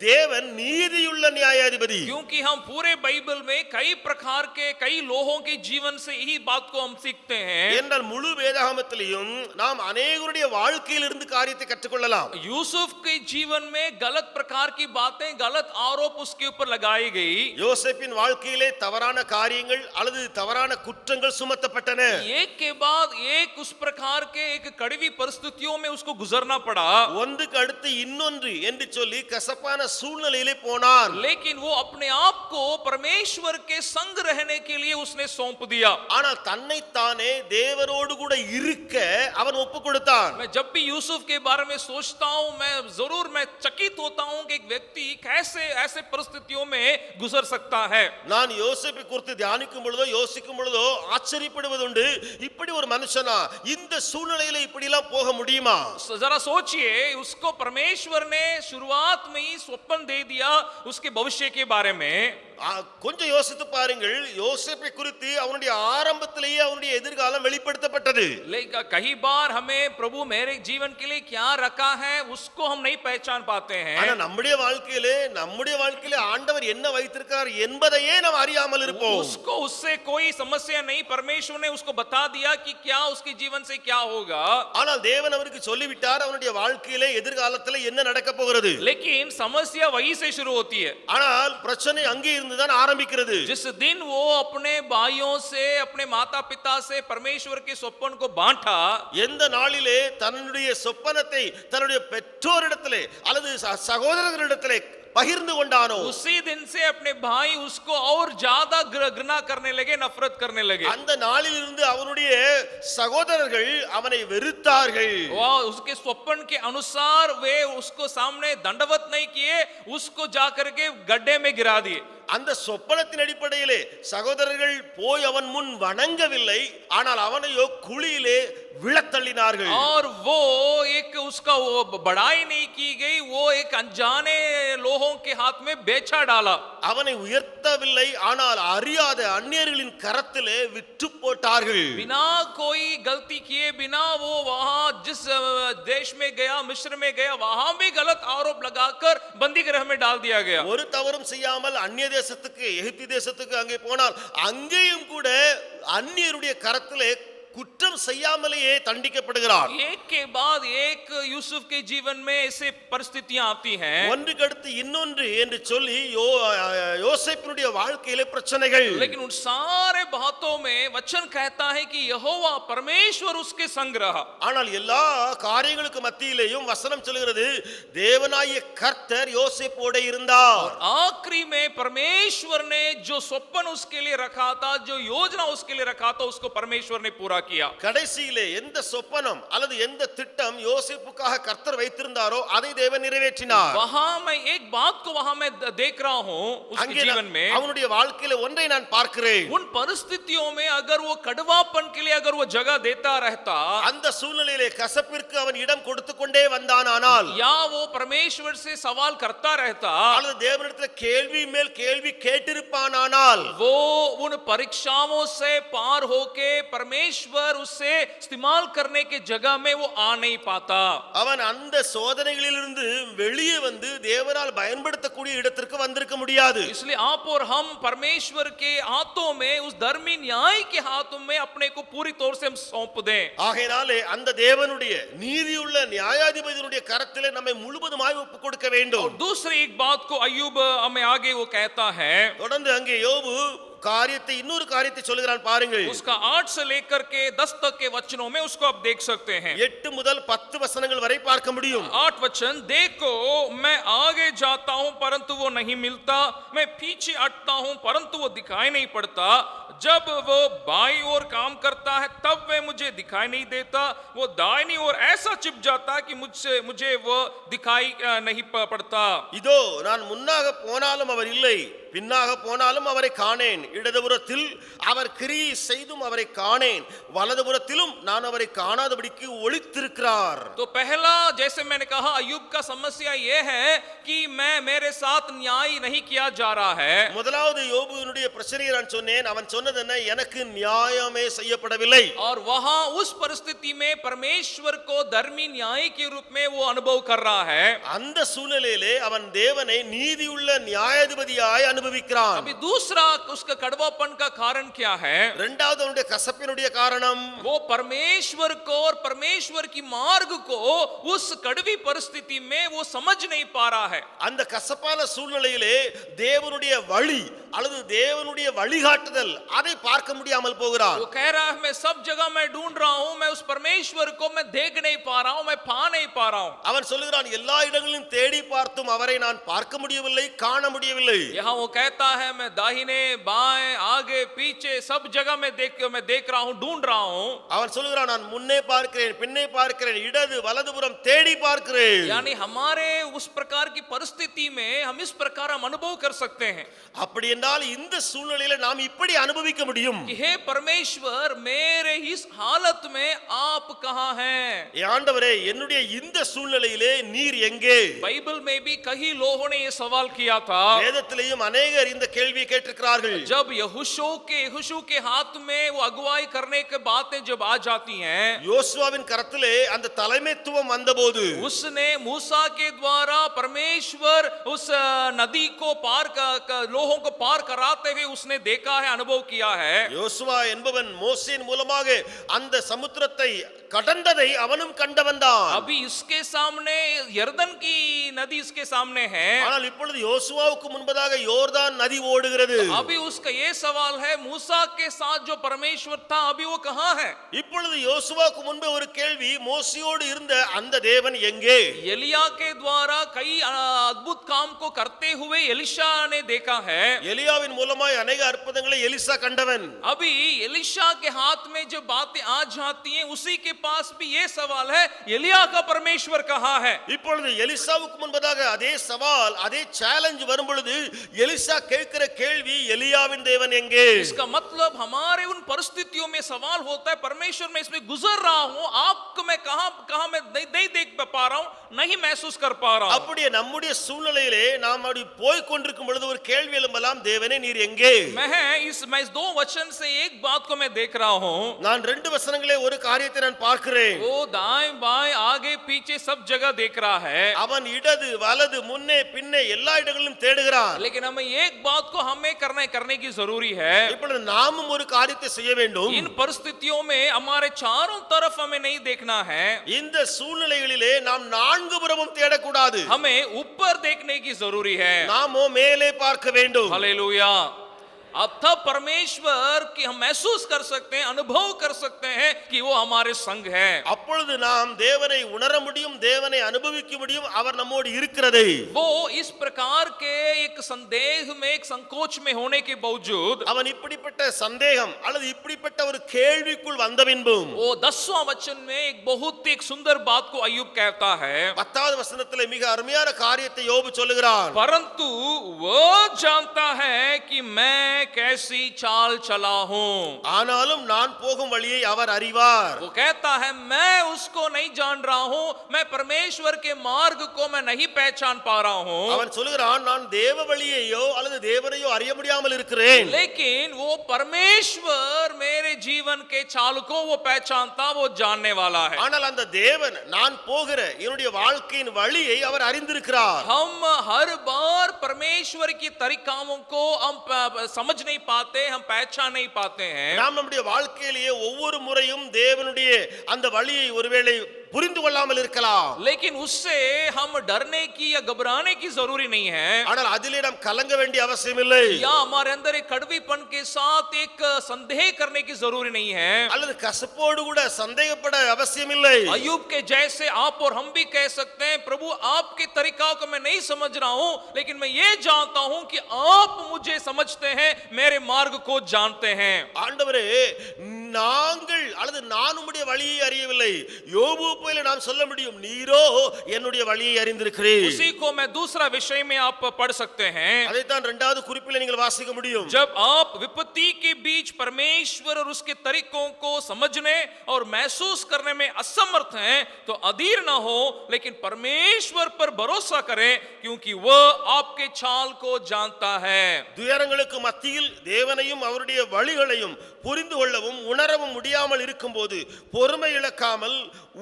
தேவன் நீதியுள்ள நியாயாதிபதி. क्योंकि हम पूरे बाइबल में कई प्रकार के कई लोगों के जीवन से यही बात को हम सीखते हैं। என்றால் முழு வேதாகமத்திலும் நாம் अनेகருடைய வாழ்க்கையிலிருந்து காரியத்தை கற்றுக்கொள்ளலாம். यूसुफ के जीवन में गलत प्रकार की बातें, गलत आरोप उसके ऊपर लगाई गई। யோசேப்பின் வாழ்க்கையிலே தவறான காரியங்கள் அல்லது தவறான குற்றங்கள் சுமத்தப்பட்டன. एक के बाद एक उस प्रकार के एक कड़वी परिस्थितियों में उसको गुजरना पड़ा। ஒன்றுக்கு அடுத்து இன்னொன்று என்று சொல்லி கசப்பான சூழ்நிலையிலே போனான். लेकिन वो अपने आप को परमेश्वर के संग रहने के लिए उसने सौंप दिया। ஆனால் தன்னை தானே தேவனோடு கூட இருக்க அவன் ஒப்பு கொடுத்தான். मैं जब भी यूसुफ के बारे में सोचता हूं, मैं चकित होता हूं कि एक व्यक्ति कैसे ऐसे परिस्थितियों में गुजर सकता है। நான் யோசேப்பை குறித்து தியானிக்கும் பொழுதோ யோசிக்கும் பொழுதோ ஆச்சரியப்படுவதுண்டு, இப்படி ஒரு மனுஷனா இந்த சூழ்நிலையில இப்படி எல்லாம் போக முடியுமா? जरा सोचिए, उसको परमेश्वर ने शुरुआत में ही स्वप्न दे दिया उसके भविष्य के बारे में। கொஞ்சம் யோசித்து பாருங்கள், யோசேப்பை குறித்து அவனுடைய ஆரம்பத்திலேயே அவனுடைய எதிர்காலம் வெளிப்படுத்தப்பட்டது. लेकिन कई बार हमें प्रभु मेरे जीवन के लिए क्या रखा है उसको हम नहीं पहचान पाते हैं। ஆனா நம்முடைய வாழ்க்கையிலே ஆண்டவர் என்ன வைத்திருக்கார் என்பதையே நாம் அறியாமல் இருப்போம். उसको उससे कोई समस्या नहीं, परमेश्वर ने उसको बता दिया कि क्या उसके जीवन से क्या होगा। ஆனால் தேவன் அவருக்கு சொல்லிவிட்டார் அவனுடைய வாழ்க்கையிலே எதிர்காலத்திலே என்ன நடக்க போகிறது. लेकिन समस्या वहीं से शुरू होती है। ஆனால் பிரச்சனை அங்கே இருந்துதான் ஆரம்பிக்கிறது. जिस दिन वो अपने भाइयों से, अपने माता पिता से परमेश्वर के स्वप्न को बांटा, எந்த நாளிலே தன்னுடைய சொப்பனத்தை தன்னுடைய பெற்றோரிடத்திலே அல்லது சகோதரர்களிடத்திலே பகிர்ந்து கொண்டானோ, उसी दिन से अपने भाई उसको और ज्यादा घृणा करने लगे, नफरत करने लगे। அந்த நாளிலிருந்து அவனுடைய சகோதரர்கள் அவனை வெறுத்தார்கள். उसके स्वप्न के अनुसार वे उसको सामने दंडवत नहीं किए, उसको जाकर के गड्ढे में गिरा दिए। அந்த சொப்பனத்தின் அடிப்படையிலே சகோதரர்கள் போய் அவன் முன் வணங்கவில்லை, ஆனால் அவனையோ குழியிலே விழத்தள்ளினார்கள். और वो एक उसका वो बड़ाई नहीं की गई, वो एक अनजाने लोगों के हाथ में बेचा डाला। அவனை உயர்த்தவில்லை, ஆனால் அறியாத அந்நியர்களின் கரத்திலே விற்று போட்டார்கள். बिना कोई गलती किए बिना वो वहां जिस देश में गया, मिस्र में गया, वहां भी गलत आरोप लगाकर बंदी गृह में डाल दिया गया। ஒரு தவறும் செய்யாமல் அந்நிய தேசத்துக்கு, எகிப்து தேசத்துக்கு அங்கே போனால் அங்கேயும் கூட அந்நியருடைய கரத்திலே குற்றம் செய்யாமலேயே தண்டிக்கப்படுகிறார். एक के बाद एक यूसुफ के जीवन में ऐसे परिस्थितियां आती हैं, ஒன்றுக்கு அடுத்து இன்னொன்று என்று சொல்லி யோசேப்பினுடைய வாழ்க்கையிலே பிரச்சனைகள். लेकिन उन सारे बातों में वचन कहता है कि यहोवा परमेश्वर उसके संग रहा। ஆனால் எல்லா காரியங்களுக்கு மத்தியிலேயும் வசனம் சொல்கிறது தேவனாகிய கர்த்தர் யோசேப்போட இருந்தார். आखिरी में परमेश्वर ने जो स्वप्न उसके लिए रखा था, जो योजना उसके लिए रखा था, उसको परमेश्वर ने पूरा किया। கடைசியிலே எந்த சொப்பனம் அல்லது எந்த திட்டம் யோசேப்புக்காக கர்த்தர் வைத்திருந்தாரோ அதை தேவன் நிறைவேற்றினார். वहां मैं एक बात को वहां मैं देख रहा हूं उसके जीवन में, அவனுடைய வாழ்க்கையில ஒன்றை நான் பார்க்கிறேன். उन परिस्थितियों में अगर वो कड़वापन के लिए अगर वो जगह देता रहता, அந்த சூழ்நிலையிலே கசப்பிற்கு அவன் இடம் கொடுத்து கொண்டே வந்தானால், या वो परमेश्वर से सवाल करता रहता, அல்லது தேவனிடத்தில் கேள்வி மேல் கேள்வி கேட்டிருப்பானால், वो उन परीक्षाओं से पार होके परमेश्वर उससे इस्तेमाल करने के जगह में वो आ नहीं पाता। அவன் அந்த சோதனைகளிலிருந்து வெளியே வந்து தேவனால் பயன்படுத்தக்கூடிய இடத்திற்கு வந்திருக்க முடியாது. इसलिए आप और हम परमेश्वर के हाथों में, उस धर्मी न्याय के हाथों में अपने को पूरी तौर से हम सौंप दें। ஆகையாலே அந்த தேவனுடைய நீதியுள்ள நியாயாதிபதியுடைய கரத்திலே நம்மை முழுவதுமாய் ஒப்புக் கொடுக்க வேண்டும். और दूसरी एक बात को अय्यूब हमें आगे वो कहता है, தொடர்ந்து அங்கே யோபு இன்னொரு காரியத்தை சொல்லுகிறான் பாருங்கள். उसका 8 से लेकर के 10 तक के वचनों में उसको आप देख सकते हैं। 8 முதல் 10 வசனங்கள் வரை பார்க்க முடியும். 8 वचन, देखो मैं आगे जाता हूं परंतु वो नहीं मिलता, मैं पीछे हटता हूं परंतु वो दिखाई नहीं पड़ता, जब वो बाईं ओर काम करता है तब वे मुझे दिखाई नहीं देता, वो दाहिनी ओर ऐसा चिप जाता कि मुझे वो दिखाई नहीं पड़ता। இதோ நான் முன்னாக போனாலும் அவர் இல்லை, பின்னாக போனாலும் அவரை காணேன், இடதுபுறத்தில் அவர் கிரியை செய்தும் அவரை காணேன், வலதுபுறத்திலும் நான் அவரை காணாதபடிக்கு ஒளித்திருக்கிறார். तो पहला, जैसे मैंने कहा, अय्यूब का समस्या यह है कि मेरे साथ न्याय नहीं किया जा रहा है। முதலாவது யோபுவினுடைய பிரச்சனையை நான் சொன்னேன். அவன் சொன்னது என்ன? எனக்கு நியாயமே செய்யப்படவில்லை. और वहां उस परिस्थिति में परमेश्वर को धर्मी न्याय के रूप में वो अनुभव कर रहा है। அந்த சூழ்நிலையிலே அவன் தேவனை நீதியுள்ள நியாயாதிபதியாய் அனுபவிக்கிறான். अभी दूसरा उसका कड़वापन का कारण क्या है? இரண்டாவது அவனுடைய கசப்பினுடைய காரணம், वो परमेश्वर को और परमेश्वर की मार्ग को उस कड़वी परिस्थिति में वो समझ नहीं पा रहा है। அந்த கசப்பான சூழ்நிலையிலே தேவனுடைய வழி அல்லது தேவனுடைய வழிகாட்டுதல் அதை பார்க்க முடியாமல் போகிறார். वो कह रहा है मैं सब जगह मैं ढूंढ रहा हूं, मैं उस परमेश्वर को मैं देख नहीं पा रहा हूं, मैं पा नहीं पा रहा हूं। அவன் சொல்லுகிறான் எல்லா இடங்களிலும் தேடி பார்த்தும் அவரை நான் பார்க்க முடியவில்லை, காண முடியவில்லை. यहाँ वो कहता है मैं दाहिने बाएं आगे पीछे सब जगह मैं देख रहा हूं, ढूंढ रहा हूं। அவன் சொல்லுகிறான் நான் முன்னே பார்க்கிறேன், பின்னே பார்க்கிறேன், இடது வலதுபுறம் தேடி பார்க்கிறேன். यानी हमारे उस प्रकार की परिस्थिति में हम इस प्रकार हम अनुभव कर सकते हैं। அப்படி என்றால் இந்த சூழ்நிலையில நாம் இப்படி அனுபவிக்க முடியும். कि हे परमेश्वर मेरे इस हालत में आप कहाँ हैं? ஆண்டவரே என்னுடைய இந்த சூழ்நிலையிலே நீர் எங்கே? बाइबल में भी कई लोगों ने ये सवाल किया था. வேதத்திலேயும் अनेகர் இந்த கேள்வியை கேட்டிருக்கிறார்கள். जब यहोशू के हाथ में वो अगुवाई करने के बातें जब आ जाती हैं, யோசுவாவின் கரத்திலே அந்த தலைமைத்துவம் வந்தபோது उसने मूसा के द्वारा परमेश्वर उस नदी को पार लोगों को पार कराते हुए उसने देखा है, अनुभव किया है. யோசுவா என்பவன் மோசேயின் மூலமாக அந்த சமுத்திரத்தை கடந்ததை அவனும் கண்டவன்தான். अभी इसके सामने यर्दन की नदी इसके सामने है. ஆனால் இப்பொழுது யோசுவாவுக்கு முன்பதாக யோர்தான் நதி ஓடுகிறது. अभी उसका ये सवाल है, मूसा के साथ जो परमेश्वर था अभी वो कहाँ है? இப்பொழுது யோசுவாவுக்கு முன்பே ஒரு கேள்வி, மோசேயோடு இருந்த அந்த தேவன் எங்கே? एलिया के द्वारा कई अद्भुत काम को करते हुए एलिशा ने देखा है. எலியாவின் மூலமாய் अनेक அற்புதங்களை எலிசா கண்டவன். अभी एलिशा के हाथ में जो बातें आ जाती हैं, उसी के पास भी ये सवाल है, एलिया का परमेश्वर कहाँ है? இப்பொழுது எலிசாவுக்கு முன்பதாக அதே சவால் அதே சேலஞ்ச் வரும் பொழுது எலிசா கேட்கிற கேள்வி, எலியாவின் தேவன் எங்கே? इसका मतलब हमारे उन परिस्थितियों में सवाल होता है, परमेश्वर मैं इसमें गुजर रहा हूं, आपको मैं कहां मैं नहीं देख पा रहा हूं, नहीं महसूस कर पा रहा हूं. அப்படியே நம்முடைய சூழ்நிலையிலே நாம் அப்படி போய் கொண்டிருக்கும் பொழுது ஒரு கேள்வி எழும்பலாம், தேவனே நீர் எங்கே? मैं इस दो वचन से एक बात को मैं देख रहा हूं. நான் ரெண்டு வசனங்களே ஒரு காரியத்தை நான் பார்க்கிறேன். वो दाएं बाएं आगे पीछे सब जगह देख रहा है. அவன் இடது வலது முன்னே பின்னே எல்லா இடங்களிலும் தேடுகிறான். लेकिन हमें एक बात को हमें करने की जरूरी है. இப்பொழுது நாமும் ஒரு காரியத்தை செய்ய வேண்டும். इन परिस्थितियों में हमारे चारों तरफ हमें नहीं देखना है. இந்த சூழ்நிலைகளிலே நாம் நான்கு புறமும் தேடக்கூடாது. हमें ऊपर देखने की जरूरी है. நாமோ மேலே பார்க்க வேண்டும். हालेलुया. अब तब परमेश्वर की हम महसूस कर सकते हैं, अनुभव कर सकते हैं कि वो हमारे संग है. அப்பொழுது நாம் தேவனை உணர முடியும், தேவனை அனுபவிக்க முடியும், அவர் நம்மோடு இருக்கிறதை. वो इस प्रकार के एक संदेह में, एक संकोच में होने के बावजूद, அவன் இப்படிப்பட்ட சந்தேகம் அல்லது இப்படிப்பட்ட ஒரு கேள்விக்குள் வந்த பின்பும் वो 10वां वचन में एक बहुत एक सुंदर बात को अय्यूब कहता है. 10வது வசனத்திலே மிக அருமையான காரியத்தை யோபு சொல்லுகிறான். परंतु वो जानता है कि मैं कैसी चाल चला हूं. ஆனாலும் நான் போகும் வழியை அவர் அறிவார். वो कहता है मैं उसको नहीं जान रहा हूं, मैं परमेश्वर के मार्ग को मैं नहीं पहचान पा रहा हूं. அவன் சொல்லுகிறான், நான் தேவ வழியையோ அல்லது தேவனையோ அறிய முடியாமல் இருக்கிறேன். लेकिन वो परमेश्वर मेरे जीवन के चाल को वो पहचानता, वो जानने वाला है. ஆனால் அந்த தேவன் நான் போகிற என்னுடைய வாழ்க்கையின் வழியை அவர் அறிந்திருக்கிறார். हम हर बार परमेश्वर की तरीकाओं को हम समझ नहीं पाते, हम पहचान नहीं पाते हैं. நாம் நம்முடைய வாழ்க்கையிலேயே ஒவ்வொரு முறையும் தேவனுடைய அந்த வழியை ஒருவேளை புரிந்து கொள்ளாமல் இருக்கலாம். लेकिन उससे हम डरने की या घबराने की जरूरी नहीं है. ஆனால் அதிலே நாம் கலங்க வேண்டிய அவசியம் இல்லை. या हमारे अंदर एक कड़वीपन के साथ एक संदेह करने की जरूरी नहीं है. அல்லது கசப்போடு கூட சந்தேகப்பட அவசியம் இல்லை. अय्यूब के जैसे आप और हम भी कह सकते हैं, प्रभु आपके तरीका को मैं नहीं समझ रहा हूं, लेकिन मैं ये जानता हूं कि आप मुझे समझते हैं, मेरे मार्ग को जानते हैं. ஆண்டவரே, நாங்கள் அல்லது நான் உம்முடைய வழியை அறியவில்லை. யோபு போல நாம் சொல்ல முடியும், நீரோ என்னுடைய வழியை அறிந்திருக்கிறீர். उसी को मैं दूसरा विषय में आप पढ़ सकते हैं. அதைத்தான் இரண்டாவது குறிப்பிலே நீங்கள் வாசிக்க முடியும். जब आप विपत्ति के बीच परमेश्वर और उसके तरीकों को समझने और महसूस करने में असमर्थ हैं, तो अधीर ना हो, लेकिन परमेश्वर पर भरोसा करें, क्योंकि वह आपके चाल को जानता है. துயரங்களுக்கு மத்தியில் தேவனையும் அவருடைய வழிகளையும் புரிந்து கொள்ளவும் உணரவும் முடியாமல் இருக்கும்போது பொறுமை இழக்காமல்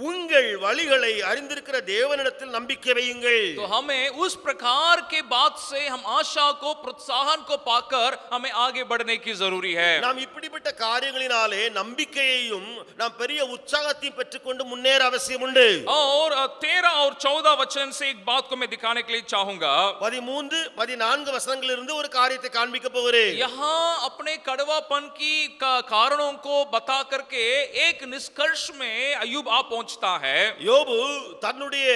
உங்கள் வழிகளை அறிந்திருக்கிற தேவனிடத்தில் நம்பிக்கை வையுங்கள். तो हमें उस प्रकार के बात से हम आशा को, प्रोत्साहन को पाकर हमें आगे बढ़ने की जरूरी है. நாம் இப்படிப்பட்ட காரியங்களினாலே நம்பிக்கையையும் நாம் பெரிய உற்சாகத்தையும் பெற்றுக்கொண்டு முன்னேற அவசியம் உண்டு. और 13 और 14 वचन से एक बात को मैं दिखाने के लिए चाहूंगा. 13 14 வசனங்களிலிருந்து ஒரு காரியத்தை காண்பிக்க போகிறேன். यहाँ अपने कड़वापन की कारणों को बता करके एक निष्कर्ष में अय्यूब आ पहुंचता है. யோபு தன்னுடைய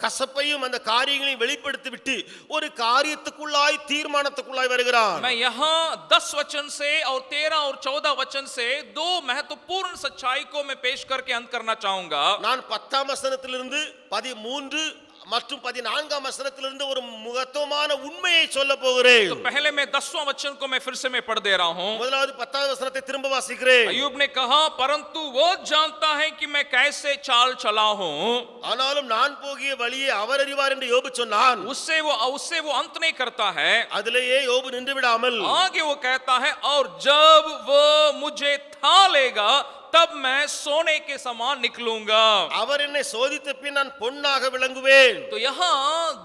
கசப்பையும் அந்த காரியங்களையும் வெளிப்படுத்தி விட்டு ஒரு காரியத்துக்குள்ளாய் தீர்மானத்துக்குள்ளாய் வருகிறான். मैं यहाँ 10 वचन से और 13 और 14 वचन से दो महत्वपूर्ण सच्चाई को मैं पेश करके अंत करना चाहूंगा. நான் 10ஆம் வசனத்திலிருந்து 13 மற்றும் 14ஆம் வசனத்திலிருந்து ஒரு மகத்துவமான உண்மையை சொல்ல போகிறேன். तो पहले मैं 10वां वचन को मैं फिर से मैं पढ़ दे रहा हूं. முதலாவது 10வது வசனத்தை திரும்ப வாசிக்கிறேன். अय्यूब ने कहा, परंतु वो जानता है कि मैं कैसे चाल चला हूं. ஆனாலும் நான் போகிய வழியை அவர் அறிவார் என்று யோபு சொன்னான். उससे वो अंत नहीं करता है. அதிலேயே யோபு நின்று விடாமல் आगे वो कहता है, और जब वो मुझे था लेगा तब मैं सोने के समान निकलूंगा. அவர் என்னை சோதித்த பின் நான் பொன்னாக விளங்குவேன். तो यहाँ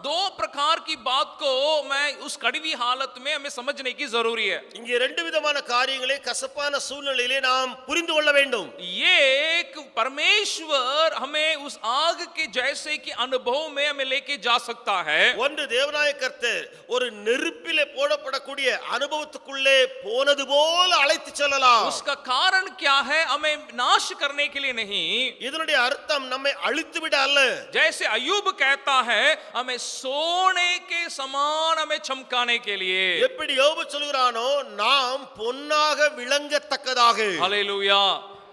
दो प्रकार की बात को मैं उस कड़वी हालत में हमें समझने की जरूरी है. இங்கே ரெண்டு விதமான காரியங்களை கசப்பான சூழ்நிலையிலே நாம் புரிந்து கொள்ள வேண்டும். ये एक परमेश्वर हमें उस आग के जैसे की अनुभव में हमें लेके जा सकता है. ஒன்று தேவனாய கர்த்தர் ஒரு நெருப்பிலே போடப்படக்கூடிய அனுபவத்துக்குள்ளே போனது போல அழைத்து செல்லலாம். उसका कारण क्या है? हमें नाश करने के लिए नहीं. இதனுடைய அர்த்தம் நம்மை அழித்து விட அல்ல. जैसे अय्यूब कहता है, हमें सोने के समान हमें चमकाने के लिए. எப்படி யோபு சொல்கிறானோ நாம் பொன்னாக விளங்கத்தக்கதாக. हालेलुया.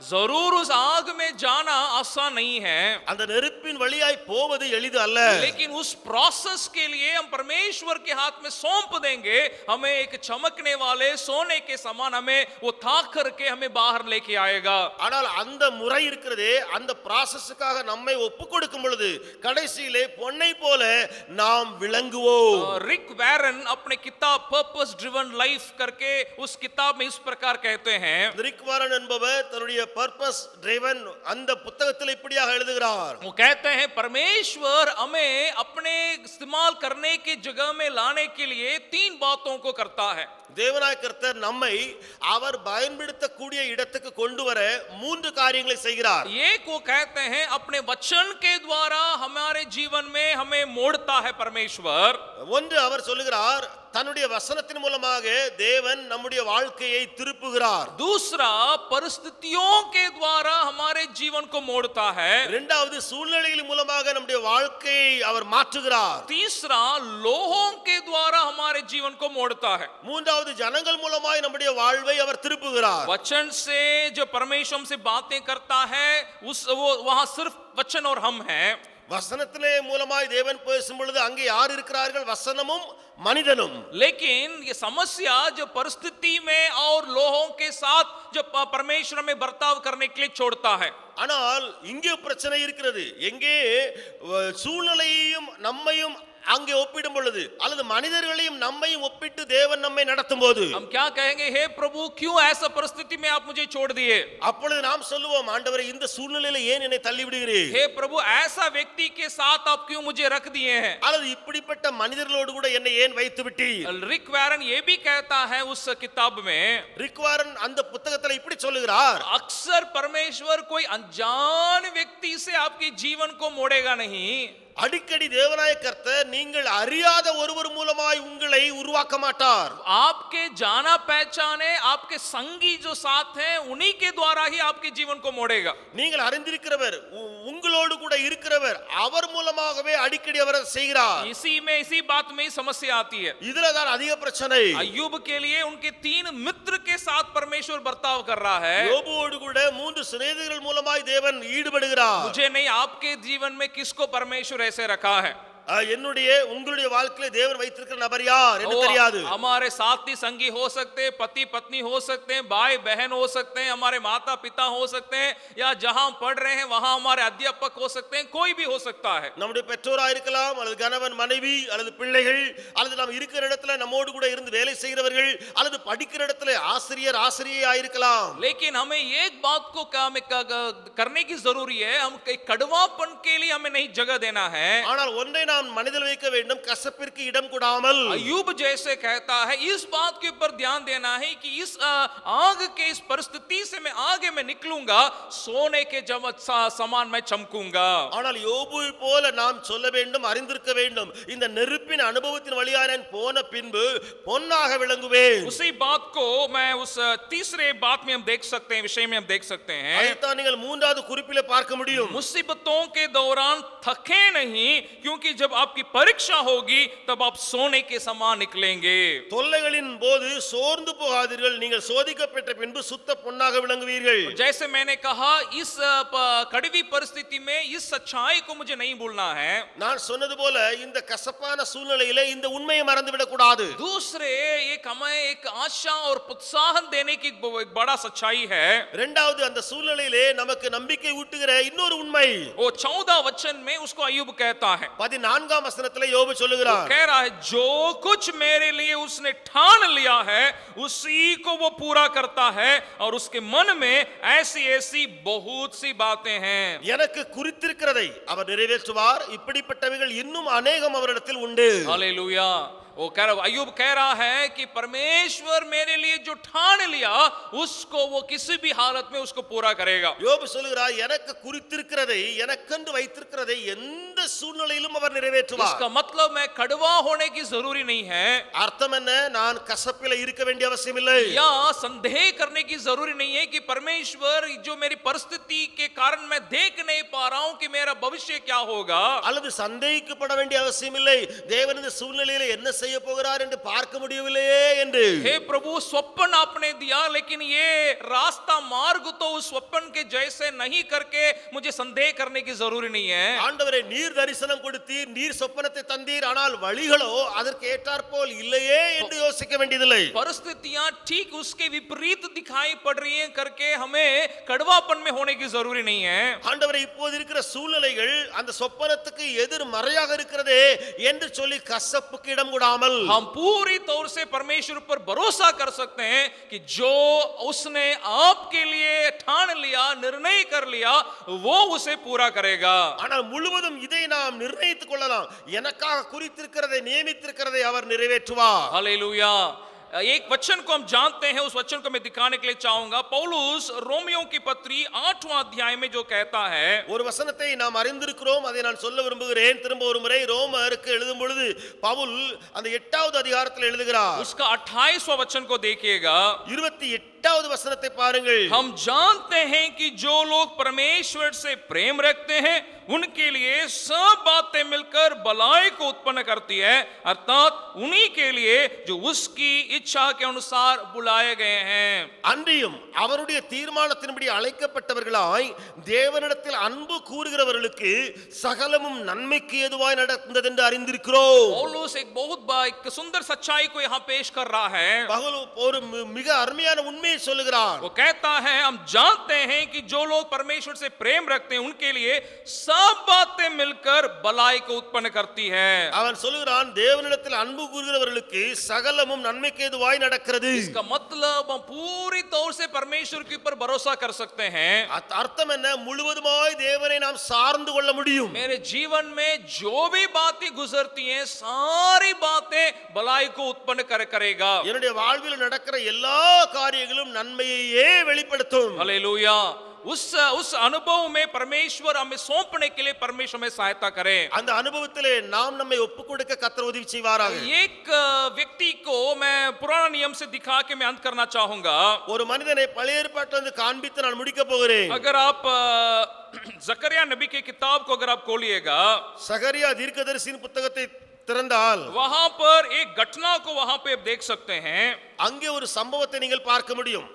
जरूर उस आग में जाना आसान नहीं है, அந்த நெருப்பின் வழியாய் போவது எளிது அல்ல. लेकिन उस प्रोसेस के लिए हम परमेश्वर के हाथ में सौंप देंगे. हमें एक चमकने वाले सोने के समान हमें वो ताक करके हमें बाहर लेके आएगा. ஆனால் அந்த முறை இருக்கிறதே, அந்த ப்ராசஸ்க்காக நம்மை ஒப்பு கொடுக்கும் பொழுது கடைசியிலே பொன்னை போல நாம் விளங்குவோம். रिक वैरन अपने किताब पर्पस ड्रिवन लाइफ करके उस किताब में इस प्रकार कहते हैं. ரிக் வாரன் என்பவர் தன்னுடைய பர்பஸ் ட்ரைவன் அந்த புத்தகத்தில் இப்படியாக எழுதுகிறார். वो कहते हैं, परमेश्वर हमें अपने इस्तेमाल करने की जगह में लाने के लिए तीन बातों को करता है. தேவனாய கர்த்தர் நம்மை அவர் பயன்படுத்தக்கூடிய இடத்துக்கு கொண்டு வர மூன்று காரியங்களை செய்கிறார். एक वो कहते हैं, अपने वचन के द्वारा हमारे जीवन में हमें मोड़ता है परमेश्वर. ஒன்று அவர் சொல்லுகிறார், தன்னுடைய வசனத்தின் மூலமாக தேவன் நம்முடைய வாழ்க்கையை திருப்புகிறார். दूसरा, परिस्थितियों के द्वारा हमारे जीवन को मोड़ता है. இரண்டாவது, சூழ்நிலைகளின் மூலமாக நம்முடைய வாழ்க்கையை அவர் மாற்றுகிறார். तीसरा, लोगों के द्वारा हमारे जीवन को मोड़ता है. மூன்றாவது, ஜனங்கள் மூலமாய் நம்முடைய வாழ்வை அவர் திருப்புகிறார். वचन से जो परमेश्वर हमसे बातें करता है, वो वहां सिर्फ वचन और हम हैं. வசனத்திலே மூலமாய் தேவன் பேசும் பொழுது அங்கே யார் இருக்கிறார்கள்? வசனமும் மனிதனும். लेकिन ये समस्या जो परिस्थिति में और लोगों के साथ जो परमेश्वर में बर्ताव करने के लिए छोड़ता है. ஆனால் இங்கே பிரச்சனை இருக்கிறது. எங்கே சூழ்நிலையையும் நம்மையும் அங்கே ஒப்பிடும் பொழுது அல்லது மனிதர்களையும் நம்மையும் ஒப்பிட்டு தேவன் நம்மை நடத்தும் போது हम क्या कहेंगे, हे प्रभु क्यों ऐसा परिस्थिति में आप मुझे छोड़ दिए? அப்பொழுது நாம் சொல்லுவோம், ஆண்டவரே இந்த சூழ்நிலையில ஏன் என்னை தள்ளி விடுகிறீர்? हे प्रभु ऐसा व्यक्ति के साथ आप क्यों मुझे रख दिए हैं? அல்லது இப்படிப்பட்ட மனிதர்களோடு கூட என்னை ஏன் வைத்து விட்டீர்? रिक वैरन ये भी कहता है उस किताब में, ரிக் வாரன் அந்த புத்தகத்துல இப்படி சொல்லுகிறார், अक्सर परमेश्वर कोई अनजान व्यक्ति से आपके जीवन को मोड़ेगा नहीं. அடிக்கடி தேவனாய கர்த்தர் நீங்கள் அறியாத ஒருவர் மூலமாய் உங்களை உருவாக்க மாட்டார். आपके जाना पहचाने आपके संगी जो साथ हैं उन्हीं के द्वारा ही आपके जीवन को मोड़ेगा. நீங்கள் அறிந்திருக்கிறவர், உங்களோடு கூட இருக்கிறவர், அவர் மூலமாகவே அடிக்கடி அவர் செய்கிறார். इसी बात में ही समस्या आती है. இதுல தான் அதிக பிரச்சனை. अय्यूब के लिए उनके 3 मित्र के साथ परमेश्वर बर्ताव कर रहा है. யோபுவோடு கூட 3 சிநேகிதர்கள் மூலமாய் தேவன் ஈடுபடுகிறார். मुझे नहीं, आपके जीवन में किसको परमेश्वर ऐसे रखा है? என்னுடைய உங்களுடைய வாழ்க்கையில தேவன் வைத்திருக்கிற நபர் யார் என்று தெரியாது. हमारे साथी संगी हो सकते हैं, पति पत्नी हो सकते हैं, भाई बहन हो सकते हैं, हमारे माता पिता हो सकते हैं, या जहां हम पढ़ रहे हैं वहां हमारे अध्यापक हो सकते हैं, कोई भी हो सकता है. நம்முடைய பெற்றோரா இருக்கலாம், அல்லது கணவன் மனைவி, அல்லது பிள்ளைகள், அல்லது நாம் இருக்கிற இடத்துல நம்மோடு கூட இருந்து வேலை செய்கிறவர்கள், அல்லது படிக்கிற இடத்துல ஆசிரியையா இருக்கலாம். लेकिन हमें एक बात को करने की जरूरी है, हम कड़वापन के लिए हमें नहीं जगह देना है. ஆனால் ஒன்றை நாம் மனதில் வைக்க வேண்டும், கசப்பிற்கு இடம் கொடாமல். अय्यूब जैसे कहता है, इस बात के ऊपर ध्यान देना है कि इस आग के इस परिस्थिति से मैं आगे में निकलूंगा, सोने के समान मैं चमकूंगा. ஆனால் யோபு போல நாம் சொல்ல வேண்டும், அறிந்திருக்க வேண்டும், இந்த நெருப்பின் அனுபவத்தின் வழியாக நான் போன பின்பு பொன்னாக விளங்குவேன். उसी बात को मैं उस तीसरे बात में हम देख सकते हैं, विषय में हम देख सकते हैं. அதைத்தான் நீங்கள் மூன்றாவது குறிப்பிலே பார்க்க முடியும். मुसीबतों के दौरान थके नहीं, क्योंकि जब आपकी परीक्षा होगी तब आप सोने के समान निकलेंगे। தொல்லைகளின் போது சோர்ந்து போகாதீர்கள், நீங்கள் சோதிக்கப்பட்ட பின்பு சுத்த பொன்னாக விளங்குவீர்கள். जैसे मैंने कहा, इस कड़वी परिस्थिति में इस सच्चाई को मुझे नहीं भूलना है। நான் சொன்னது போல இந்த கசப்பான சூழ்நிலையிலே இந்த உண்மையை மறந்து விடக் கூடாது. दूसरे एक हमें एक आशा और प्रोत्साहन देने की एक बड़ा सच्चाई है। இரண்டாவது அந்த சூழ்நிலையிலே நமக்கு நம்பிக்கை ஊட்டுகிற இன்னொரு உண்மை. वो 14 वचन में उसको अय्यूब कहता है, 14ஆம் வசனத்திலே யோபு சொல்லுகிறார், कह रहा है जो कुछ मेरे लिए उसने ठान लिया है उसी को वो पूरा करता है और उसके मन में ऐसी ऐसी बहुत सी बातें हैं। எனக்கு குறித்திருக்கிறதை அவர் நிறைவேற்றுவார், இப்படிப்பட்டவைகள் இன்னும் अनेकम அவரிடத்தில் உண்டு. हालेलुया। वो कह रहा, अय्यूब कह रहा है कि परमेश्वर मेरे लिए जो ठान लिया उसको वो किसी भी हालत में उसको पूरा करेगा। யோபு சொல்லுகிறார், எனக்கு குறித்திருக்கிறதை எனக்கென்று வைத்திருக்கிறதை எந்த சூழ்நிலையிலும் அவர் நிறைவேற்றுவார். इसका मतलब मैं कड़वा होने की जरूरी नहीं है, அர்த்தம் என்ன? நான் கசப்பில இருக்க வேண்டிய அவசியம் இல்லை. या संदेह करने की जरूरी नहीं है कि परमेश्वर जो मेरी परिस्थिति के कारण मैं देख नहीं पा रहा हूं कि मेरा भविष्य क्या होगा, அல்லது சந்தேகிக்கப்பட வேண்டிய அவசியம் இல்லை, தேவன் இந்த சூழ்நிலையில என்ன செய்ய போகிறார் என்று பார்க்க முடியவில்லையே என்று. हे प्रभु स्वप्न आपने दिया लेकिन ये रास्ता मार्ग तो उस स्वप्न के जैसे नहीं करके मुझे संदेह करने की जरूरी नहीं है। ஆண்டவரே நீர் தரிசனம் கொடுத்தீர், நீர் சொப்பனத்தை தந்தீர், ஆனால் வழிகளோ அதற்கு ஏற்றாற்போல் இல்லையே என்று யோசிக்க வேண்டியதில்லை. परिस्थितियां ठीक उसके विपरीत दिखाई पड़ रही हैं करके हमें कड़वापन में होने की जरूरी नहीं है। ஆண்டவரே இப்போது இருக்கிற சூழ்நிலைகள் அந்த சொப்பனத்துக்கு எதிர்மறையாக இருக்கிறதே என்று சொல்லி கசப்புக்கு இடம் கொடாமல் हम पूरी तौर से परमेश्वर पर भरोसा कर सकते हैं कि जो उसने आपके लिए ठान लिया, निर्णय कर लिया, वो उसे पूरा करेगा। ஆனால் முழுவதும் இதை நாம் நிர்ணயித்துக் கொள்ளலாம், எனக்காக குறித்திருக்கிறதை நியமித்திருக்கிறதை அவர் நிறைவேற்றுவார். हालेलुया। एक वचन को हम जानते हैं, उस वचन को मैं दिखाने के लिए चाहूंगा। पौलुस रोमियो की पत्री 8वां अध्याय में जो कहता है, ஒரு வசனத்தை நாம் அறிந்திருக்கிறோம், அதை நான் சொல்ல விரும்புகிறேன். திரும்ப ஒரு முறை ரோமருக்கு எழுதும் பொழுது பவுல் அந்த 8வது அதிகாரத்தில் எழுதுகிறார். उसका 28वां वचन को देखिएगा। 28வது வசனத்தை பாருங்கள். हम जानते हैं कि जो लोग परमेश्वर से प्रेम रखते हैं उनके लिए सब बातें मिलकर भलाई को उत्पन्न करती है, अर्थात उन्हीं के लिए जो उसकी इच्छा के अनुसार बुलाए गए हैं। அன்றியும் அவருடைய தீர்மானத்தின்படி அழைக்கப்பட்டவர்களாய் தேவனிடத்தில் அன்பு கூறுகிறவர்களுக்கு சகலமும் நன்மைக்கு ஏதுவாய் நடந்தது என்று அறிந்திருக்கிறோம். पौलुस एक बहुत एक सुंदर सच्चाई को यहाँ पेश कर रहा है। பவுல் ஒரு மிக அருமையான உண்மையை சொல்லுகிறார். वो कहता है हम जानते हैं कि जो लोग परमेश्वर से प्रेम रखते हैं उनके लिए सब बातें मिलकर भलाई को उत्पन्न करती है। அவன் சொல்லுகிறான், தேவனிடத்தில் அன்பு கூறுகிறவர்களுக்கு சகலமும் நன்மைக்கு ஏதுவாய் நடக்கிறது. इसका मतलब हम पूरी तौर से परमेश्वर के ऊपर भरोसा कर सकते हैं। அர்த்தம் என்ன? முழுவதுமாய் தேவனை நாம் சார்ந்து கொள்ள முடியும். मेरे जीवन में जो भी बातें गुजरती हैं सारी बातें भलाई को उत्पन्न करेगा। என்னுடைய வாழ்வில் நடக்கிற எல்லா காரியங்களும் நன்மையையே வெளிப்படுத்தும். हालेलुया। उस अनुभव में परमेश्वर हमें सौंपने के लिए परमेश्वर हमें सहायता करे। அந்த அனுபவத்திலே நாம் நம்மை ஒப்புக் கொடுக்க கர்த்தர் உதவி செய்வாராக. एक व्यक्ति को मैं पुराना नियम से दिखा के मैं अंत करना चाहूंगा। ஒரு மனிதனை பழைய ஏற்பாட்டில் இருந்து காண்பித்து நான் முடிக்க போகிறேன். अगर आप जकरिया नबी की किताब को अगर आप खोलिएगा, சகரியா தீர்க்கதரிசியின் புத்தகத்தை திறந்தால் वहां पर एक घटना को वहां पे आप देख सकते हैं। அங்கே ஒரு சம்பவத்தை நீங்கள் பார்க்க முடியும்.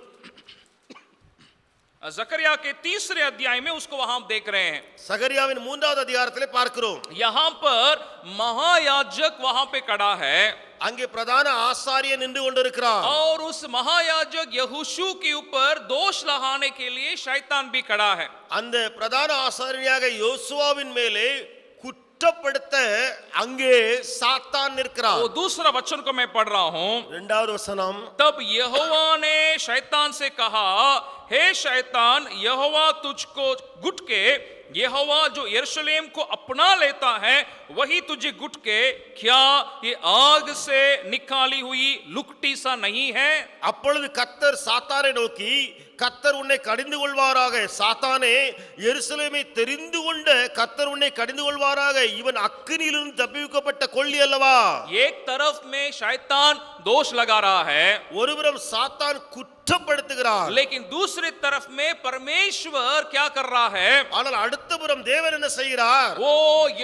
जकरिया के 3रे अध्याय में उसको वहां देख रहे हैं। சகரியாவின் 3வது அதிகாரத்திலே பார்க்கிறோம். यहां पर महायाजक वहां पे खड़ा है அங்கே பிரதான ஆசாரியன் நின்று கொண்டிருக்கிறார். और उस महायाजक यहोशू के ऊपर दोष लगाने के लिए शैतान भी खड़ा है। அந்த பிரதான ஆசாரியனாக யோசுவாவின் மேலே குற்றப்படுத்த அங்கே சாத்தான் நிற்கிறார். वो दूसरा वचन को मैं पढ़ रहा हूं। 2வது வசனம், तब यहोवा ने शैतान से कहा, हे शैतान, यहोवा तुझको गुट के, यहोवा जो यरूशलेम को अपना लेता है वही तुझे गुट के, क्या ये आग से निकाली हुई लुकटी सा नहीं है? அப்பொழுது கர்த்தர் சாத்தானை நோக்கி, கர்த்தர் உன்னை கடிந்து கொள்வாராக. சாத்தானே, எருசலேமை தெரிந்து கொண்ட கர்த்தர் உன்னை கடிந்து கொள்வாராக. இவன் அக்கினியிலிருந்து தப்பிவிக்கப்பட்ட கொள்ளி அல்லவா. एक तरफ में शैतान दोष लगा रहा है, ஒருபுறம் சாத்தான் குற்றப்படுத்துகிறார். लेकिन दूसरी तरफ में परमेश्वर क्या कर रहा है? ஆனால் அடுத்த புறம் தேவன் என்ன செய்கிறார்? वो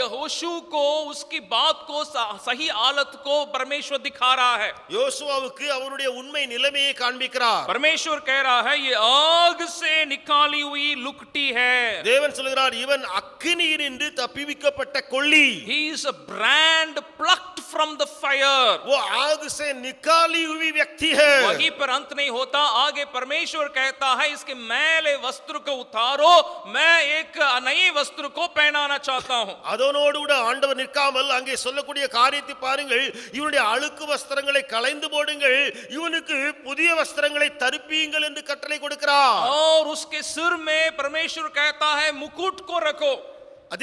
यहोशू को उसकी बात को सही हालत को परमेश्वर दिखा रहा है. யோசுவாவுக்கு அவனுடைய உண்மை நிலைமையை காண்பிக்கிறார். परमेश्वर कह रहा है ये आग से निकाली हुई लुकटी है. தேவன் சொல்கிறார், இவன் அக்கினியினின்று தப்பிவிக்கப்பட்ட கொள்ளி. He is a brand plucked from the fire. वो आग से निकाली हुई व्यक्ति है. वहीं पर अंत नहीं होता, आगे परमेश्वर कहता है इसके मैले वस्त्र को उतारो, मैं एक नए वस्त्र को पहनाना चाहता हूं. அதனோடு கூட ஆண்டவர் நிற்காமல் அங்கே சொல்லக்கூடிய காரியத்தை பாருங்கள். இவனுடைய அழுக்கு வஸ்திரங்களை களைந்து போடுங்கள், இவனுக்கு புதிய வஸ்திரங்களை தரிப்பீங்கள் என்று கட்டளை கொடுக்கிறார். और उसके सिर में परमेश्वर कहता है मुकुट को रखो.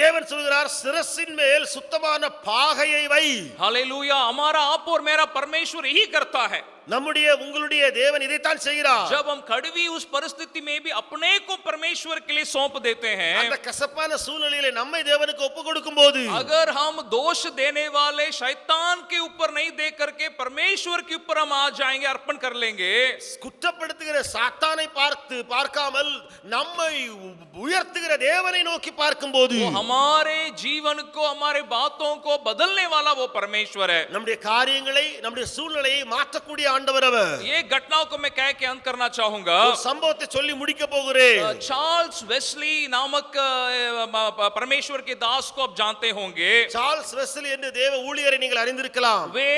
தேவன் சொல்கிறார், சிரசின் மேல் சுத்தமான பாகையை வை. हालेलुया. हमारा आप और मेरा परमेश्वर यही करता है. நம்முடைய உங்களுடைய தேவன் இதைத்தான் செய்கிறார். जब हम कड़वी उस परिस्थिति में भी अपने को परमेश्वर के लिए सौंप देते हैं, அந்த கசப்பான சூழ்நிலையிலே நம்மை தேவனுக்கு ஒப்பு கொடுக்கும்போது, अगर हम दोष देने वाले शैतान के ऊपर नहीं दे करके परमेश्वर के ऊपर हम आ जाएंगे, अर्पण कर लेंगे, குற்றப்படுத்துகிற சாத்தானை பார்க்காமல் நம்மை உயர்த்துகிற தேவனை நோக்கி பார்க்கும்போது, हमारे जीवन को हमारे बातों को बदलने वाला वो परमेश्वर है. நம்முடைய காரியங்களை நம்முடைய சூழ்நிலையை மாற்றக்கூடிய ஆண்டவர் அவர். ये घटनाओं को मैं कह के अंत करना चाहूंगा. ஒரு சம்பவத்தை சொல்லி முடிக்க போகிறேன். चार्ल्स वेस्ली नामक परमेश्वर के दास को आप जानते होंगे. சார்ல்ஸ் வெஸ்லி என்ற தேவ ஊழியரை நீங்கள் அறிந்திருக்கலாம். वे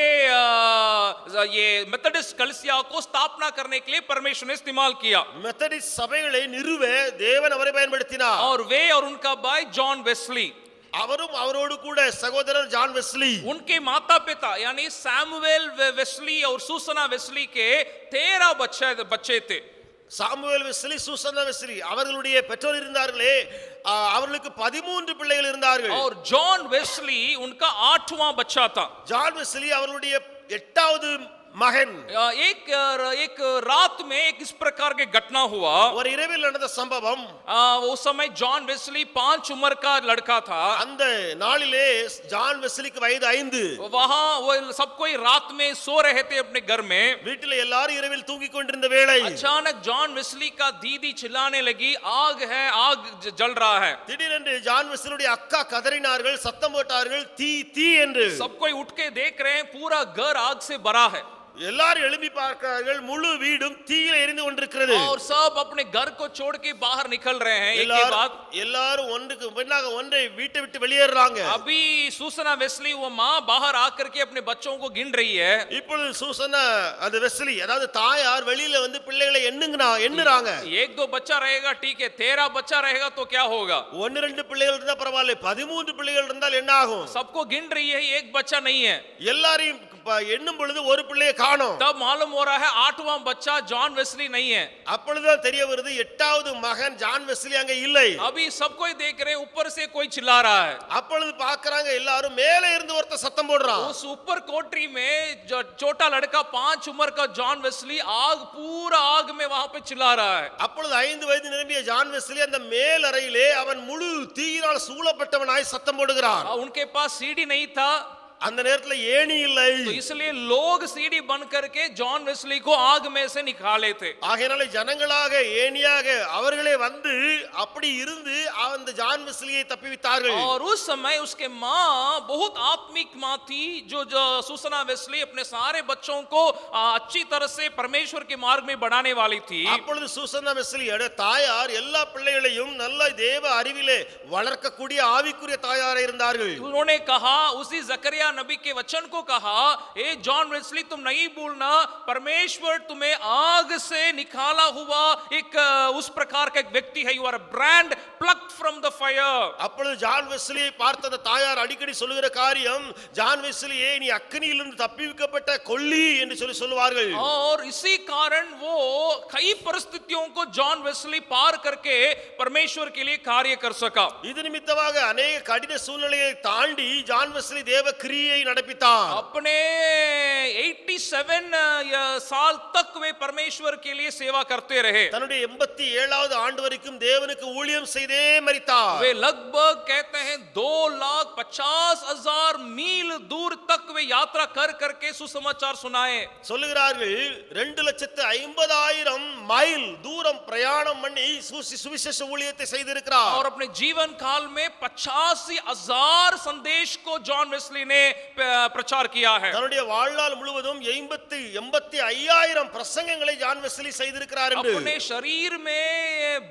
ये मेथडिस्ट कलीसिया को स्थापना करने के लिए परमेश्वर ने इस्तेमाल किया. மெத்தடிஸ்ட் சபைகளை நிறுவ தேவன் அவரை பயன்படுத்தினார். और वे और उनका भाई जॉन वेस्ली, அவரும் அவரோடு கூட சகோதரர் ஜான் வெஸ்லி, उनके माता पिता यानी सैमुएल वेस्ली और सूसना वेस्ली के 13 बच्चे थे. சாமுவேல் வெஸ்லி, சூசன்னா வெஸ்லி அவர்களுடைய பெற்றோர் இருந்தார்களே, அவர்களுக்கு 13 பிள்ளைகள் இருந்தார்கள். और जॉन वेस्ली उनका 8वां बच्चा था. ஜான் வெஸ்லி அவர்களுடைய 8வது மகன். एक रात में एक इस प्रकार के घटना हुआ. ஒரு இரவில் நடந்த சம்பவம். उस समय जॉन वेस्ली 5 उम्र का लड़का था. அந்த நாளிலே ஜான் வெஸ்லிக்கு வயது 5. वहां वो सब कोई रात में सो रहे थे अपने घर में. வீட்டில் எல்லாரும் இரவில் தூங்கிக் கொண்டிருந்த வேளை अचानक जॉन वेस्ली का दीदी चिल्लाने लगी, आग है, आग जल रहा है. திடீரென்று ஜான் வெஸ்லியுடைய அக்கா கதறினார்கள், சத்தம் போட்டார்கள், தீ தீ என்று. सब कोई उठ के देख रहे हैं, पूरा घर आग से भरा है. எல்லாரும் எழும்பி பார்க்கிறார்கள், முழு வீடும் தீயில எரிந்து கொண்டிருக்கிறது. और सब अपने घर को छोड़ के बाहर निकल रहे हैं. एक के बाद எல்லாரும் ஒன்றுக்கு பின்னாக ஒன்றை வீட்டை விட்டு வெளியேறாங்க. अभी सूसना वेस्ली वो माँ बाहर आकर के अपने बच्चों को गिन रही है. இப்பொழுது சூசன்னா அது வெஸ்லி அதாவது தாயார் வெளியில வந்து பிள்ளைகளை எண்ணுறாங்க. एक दो बच्चा रहेगा ठीक है, 13 बच्चा रहेगा तो क्या होगा? 1-2 பிள்ளைகள் இருந்தா பரவாயில்லை, 13 பிள்ளைகள் இருந்தால் என்ன ஆகும்? सबको गिन रही है, एक बच्चा नहीं है. எல்லாரையும் எண்ணும் பொழுது ஒரு பிள்ளையை காணோம். तब मालूम हो रहा है 8वां बच्चा जॉन वेस्ली नहीं है. அப்பொழுதுதான் தெரிய வருது 8வது மகன் ஜான் வெஸ்லி அங்க இல்லை. अभी सब कोई देख रहे हैं, ऊपर से कोई चिल्ला रहा है. அப்பொழுது பார்க்கறாங்க எல்லாரும், மேலே இருந்து ஒருத்தர் சத்தம் போடுறான். उस ऊपर कोठरी में जो छोटा लड़का 5 उम्र का जॉन वेस्ली आग पूरा आग में वहां पे चिल्ला रहा है. அப்பொழுது 5 வயது நிரம்பிய ஜான் வெஸ்லி அந்த மேல் அறையிலே அவன் முழு தீயினால் சூழப்பட்டவனாய் சத்தம் போடுகிறான். उनके पास सीढ़ी नहीं था, அந்த நேரத்துல ஏணி இல்லை. तो इसलिए लोग सीढ़ी बन करके जॉन वेस्ली को आग में से निकाले थे. ஆகையால ஜனங்களாக ஏணியாக அவர்களே வந்து அப்படி இருந்து அந்த ஜான் வெஸ்லியை தப்பிவித்தார்கள். और उस समय उसके माँ बहुत आत्मिक माँ थी, जो सूसना वेस्ली अपने सारे बच्चों को अच्छी तरह से परमेश्वर के मार्ग में बढ़ाने वाली थी. அப்பொழுது சூசன்னா வெஸ்லியோட தாயார் எல்லா பிள்ளைகளையும் நல்ல தேவ அறிவிலே வளர்க்கக்கூடிய ஆவிக்குரிய தாயாரா இருந்தார்கள். उन्होंने कहा, उसी जकरिया नबी के वचन को कहा, ए जॉन वेस्ली तुम नहीं भूलना, परमेश्वर तुम्हें आग से निकाला हुआ एक उस प्रकार का एक व्यक्ति है. You are brand plucked from the fire. அப்பொழுது ஜான் வெஸ்லியை பார்த்த அந்த தாயார் அடிக்கடி சொல்லுகிற காரியம், ஜான் வெஸ்லியே நீ அக்கினியிலிருந்து தப்பிவிக்கப்பட்ட கொல்லி என்று சொல்லுவார்கள். और इसी कारण वो कई परिस्थितियों को जॉन वेस्ली पार करके परमेश्वर के लिए कार्य कर सका. இது நிமித்தமாக अनेक கடின சூழ்நிலையை தாண்டி ஜான் வெஸ்லி தேவ கிரியை நடப்பித்தார். अपने 87 साल तक वे परमेश्वर के लिए सेवा करते रहे. தன்னுடைய 87வது ஆண்டு வரைக்கும் தேவனுக்கு ஊழியம் செய்தே மரித்தார். वे लगभग कहते हैं 2,50,000 मील दूर तक वे यात्रा कर करके सुसमाचार सुनाए. சொல்லுகிறார்கள் 2,50,000 மைல் தூரம் பிரயாணம் பண்ணி சுவிசேஷ ஊழியத்தை செய்திருக்கிறார். और अपने जीवन काल में 85,000 संदेश को जॉन वेस्ली ने प्रचार किया है. தன்னுடைய வாழ்நாள் முழுவதும் 85,000 பிரசங்கங்களை ஜான் வெஸ்லி செய்திருக்கிறார். अपने शरीर में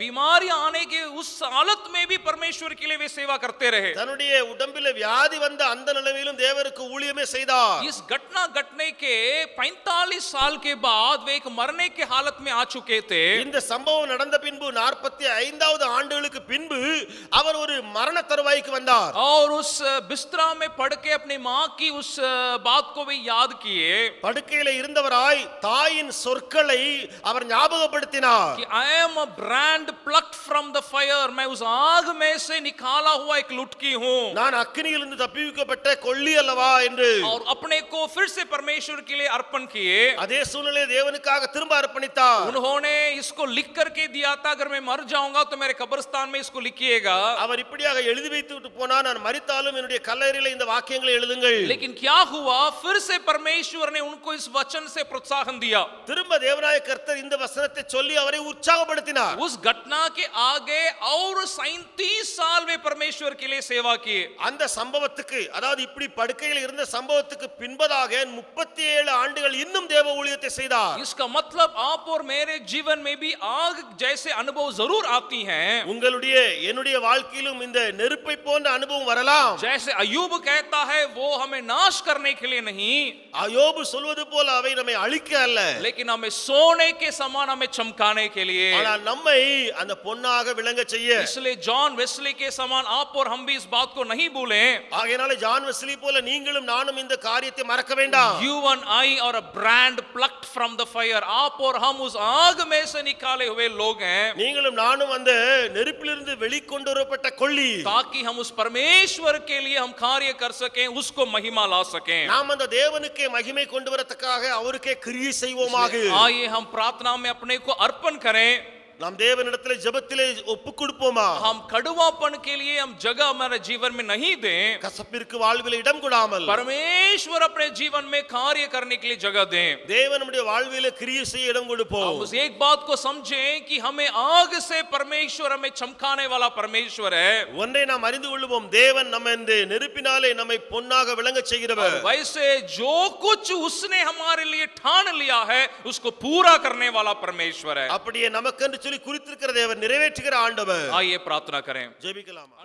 बीमारी आने के उस हालत में भी परमेश्वर के लिए वे सेवा करते रहे. தன்னுடைய உடம்பிலே வியாதி வந்த அந்த நிலையிலும் தேவருக்கு ஊழியமே செய்தார். इस घटना घटने के 45 साल के बाद वे एक मरने के हालत में आ चुके थे. இந்த சம்பவம் நடந்த பின்பு 45வது ஆண்டுகளுக்கு பின்பு அவர் ஒரு மரண தருவாய்க்கு வந்தார். और उस बिस्तरा में पड़ के अपनी मां की उस बात को वे याद किए படுக்கையில இருந்தவராய் தாயின் சொற்களை அவர் ஞாபகப்படுத்தினார். कि I am a brand plucked from the fire. मैं उस आग में से निकाला हुआ एक लुटकी हूं. நான் அக்கினியிலிருந்து தப்பிவிக்கப்பட்ட கொல்லி அல்லவா என்று और अपने को फिर से परमेश्वर के लिए अर्पण किए. அதே சூழ்நிலை தேவனுக்காக திரும்ப அர்ப்பணித்தார். उन्होंने इसको लिख करके दिया था, अगर मैं मर जाऊंगा तो मेरे कब्रिस्तान में इसको लिखिएगा. அவர் இப்படியாக எழுதி வைத்து விட்டு போனா, நான் மரித்தாலும் என்னுடைய கல்லறையில இந்த வாக்கியங்களை எழுதுங்கள். लेकिन क्या हुआ, फिर से परमेश्वर ने उनको इस वचन से प्रोत्साहन दिया. திரும்ப தேவனாய கர்த்தர் இந்த வசனத்தை சொல்லி அவரை உற்சாகப்படுத்தினார். उस घटना के आगे और 37 साल वे परमेश्वर के लिए सेवा किए. அந்த சம்பவத்துக்கு, அதாவது இப்படி படுக்கையில் இருந்த சம்பவத்துக்கு பின்பதாக 37 ஆண்டுகள் இன்னும் தேவ ஊழியத்தை செய்தார். इसका मतलब आप और मेरे जीवन में भी आग जैसे अनुभव जरूर आती हैं. உங்களுடைய என்னுடைய வாழ்க்கையிலும் இந்த நெருப்பை போன்ற அனுபவம் வரலாம். जैसे अय्यूब कहता है वो हमें नाश करने के लिए नहीं, அயோபு சொல்வது போல அவை நம்மை அழிக்க அல்ல, लेकिन हमें सोने के समान हमें चमकाने के लिए. ஆனால் நம்மை அந்த பொன்னாக விளங்க செய்ய. इसलिए जॉन वेस्ली के समान आप और हम भी इस बात को नहीं भूलें. ஆகையால ஜான் வெஸ்லி போல நீங்களும் நானும் இந்த காரியத்தை மறக்க வேண்டாம். You and I are a brand plucked from the fire. आप और हम उस आग में से निकाले हुए लोग हैं, நீங்களும் நானும் அந்த நெருப்பிலிருந்து வெளிக்கொண்டு வரப்பட்ட கொள்ளி, ताकि हम उस परमेश्वर के लिए हम कार्य कर सकें, उसको महिमा ला सकें. நாம் அந்த தேவனுக்கே மகிமை கொண்டு வரதுக்காக அவருக்கே கிரியை செய்வோமாக. आइए हम प्रार्थना में अपने को अर्पण करें. நாம் தேவனிடத்திலே ஜெபத்திலே ஒப்பு கொடுப்போமா? हम कड़वापन के लिए हम जगह हमारे जीवन में नहीं दें. கசப்பிற்கு வாழ்விலே இடம் கொடாமல் परमेश्वर अपने जीवन में कार्य करने के लिए जगह दें. தேவன் நம்முடைய வாழ்விலே கிரியை செய்ய இடம் கொடுப்போம். हम उस एक बात को समझें कि हमें आग से परमेश्वर हमें चमकाने वाला परमेश्वर है. ஒன்றை நாம் அறிந்து கொள்வோம், தேவன் நம்ம இந்த நெருப்பினாலே நம்மை பொன்னாக விளங்க செய்கிறவர். वैसे जो कुछ उसने हमारे लिए ठान लिया है उसको पूरा करने वाला परमेश्वर है. அப்படியே நமக்கென்று சொல்லி குறித்திருக்கிற தேவன் நிறைவேற்றுகிற ஆண்டவர். आइए प्रार्थना करें. ஜெபிக்கலாமா?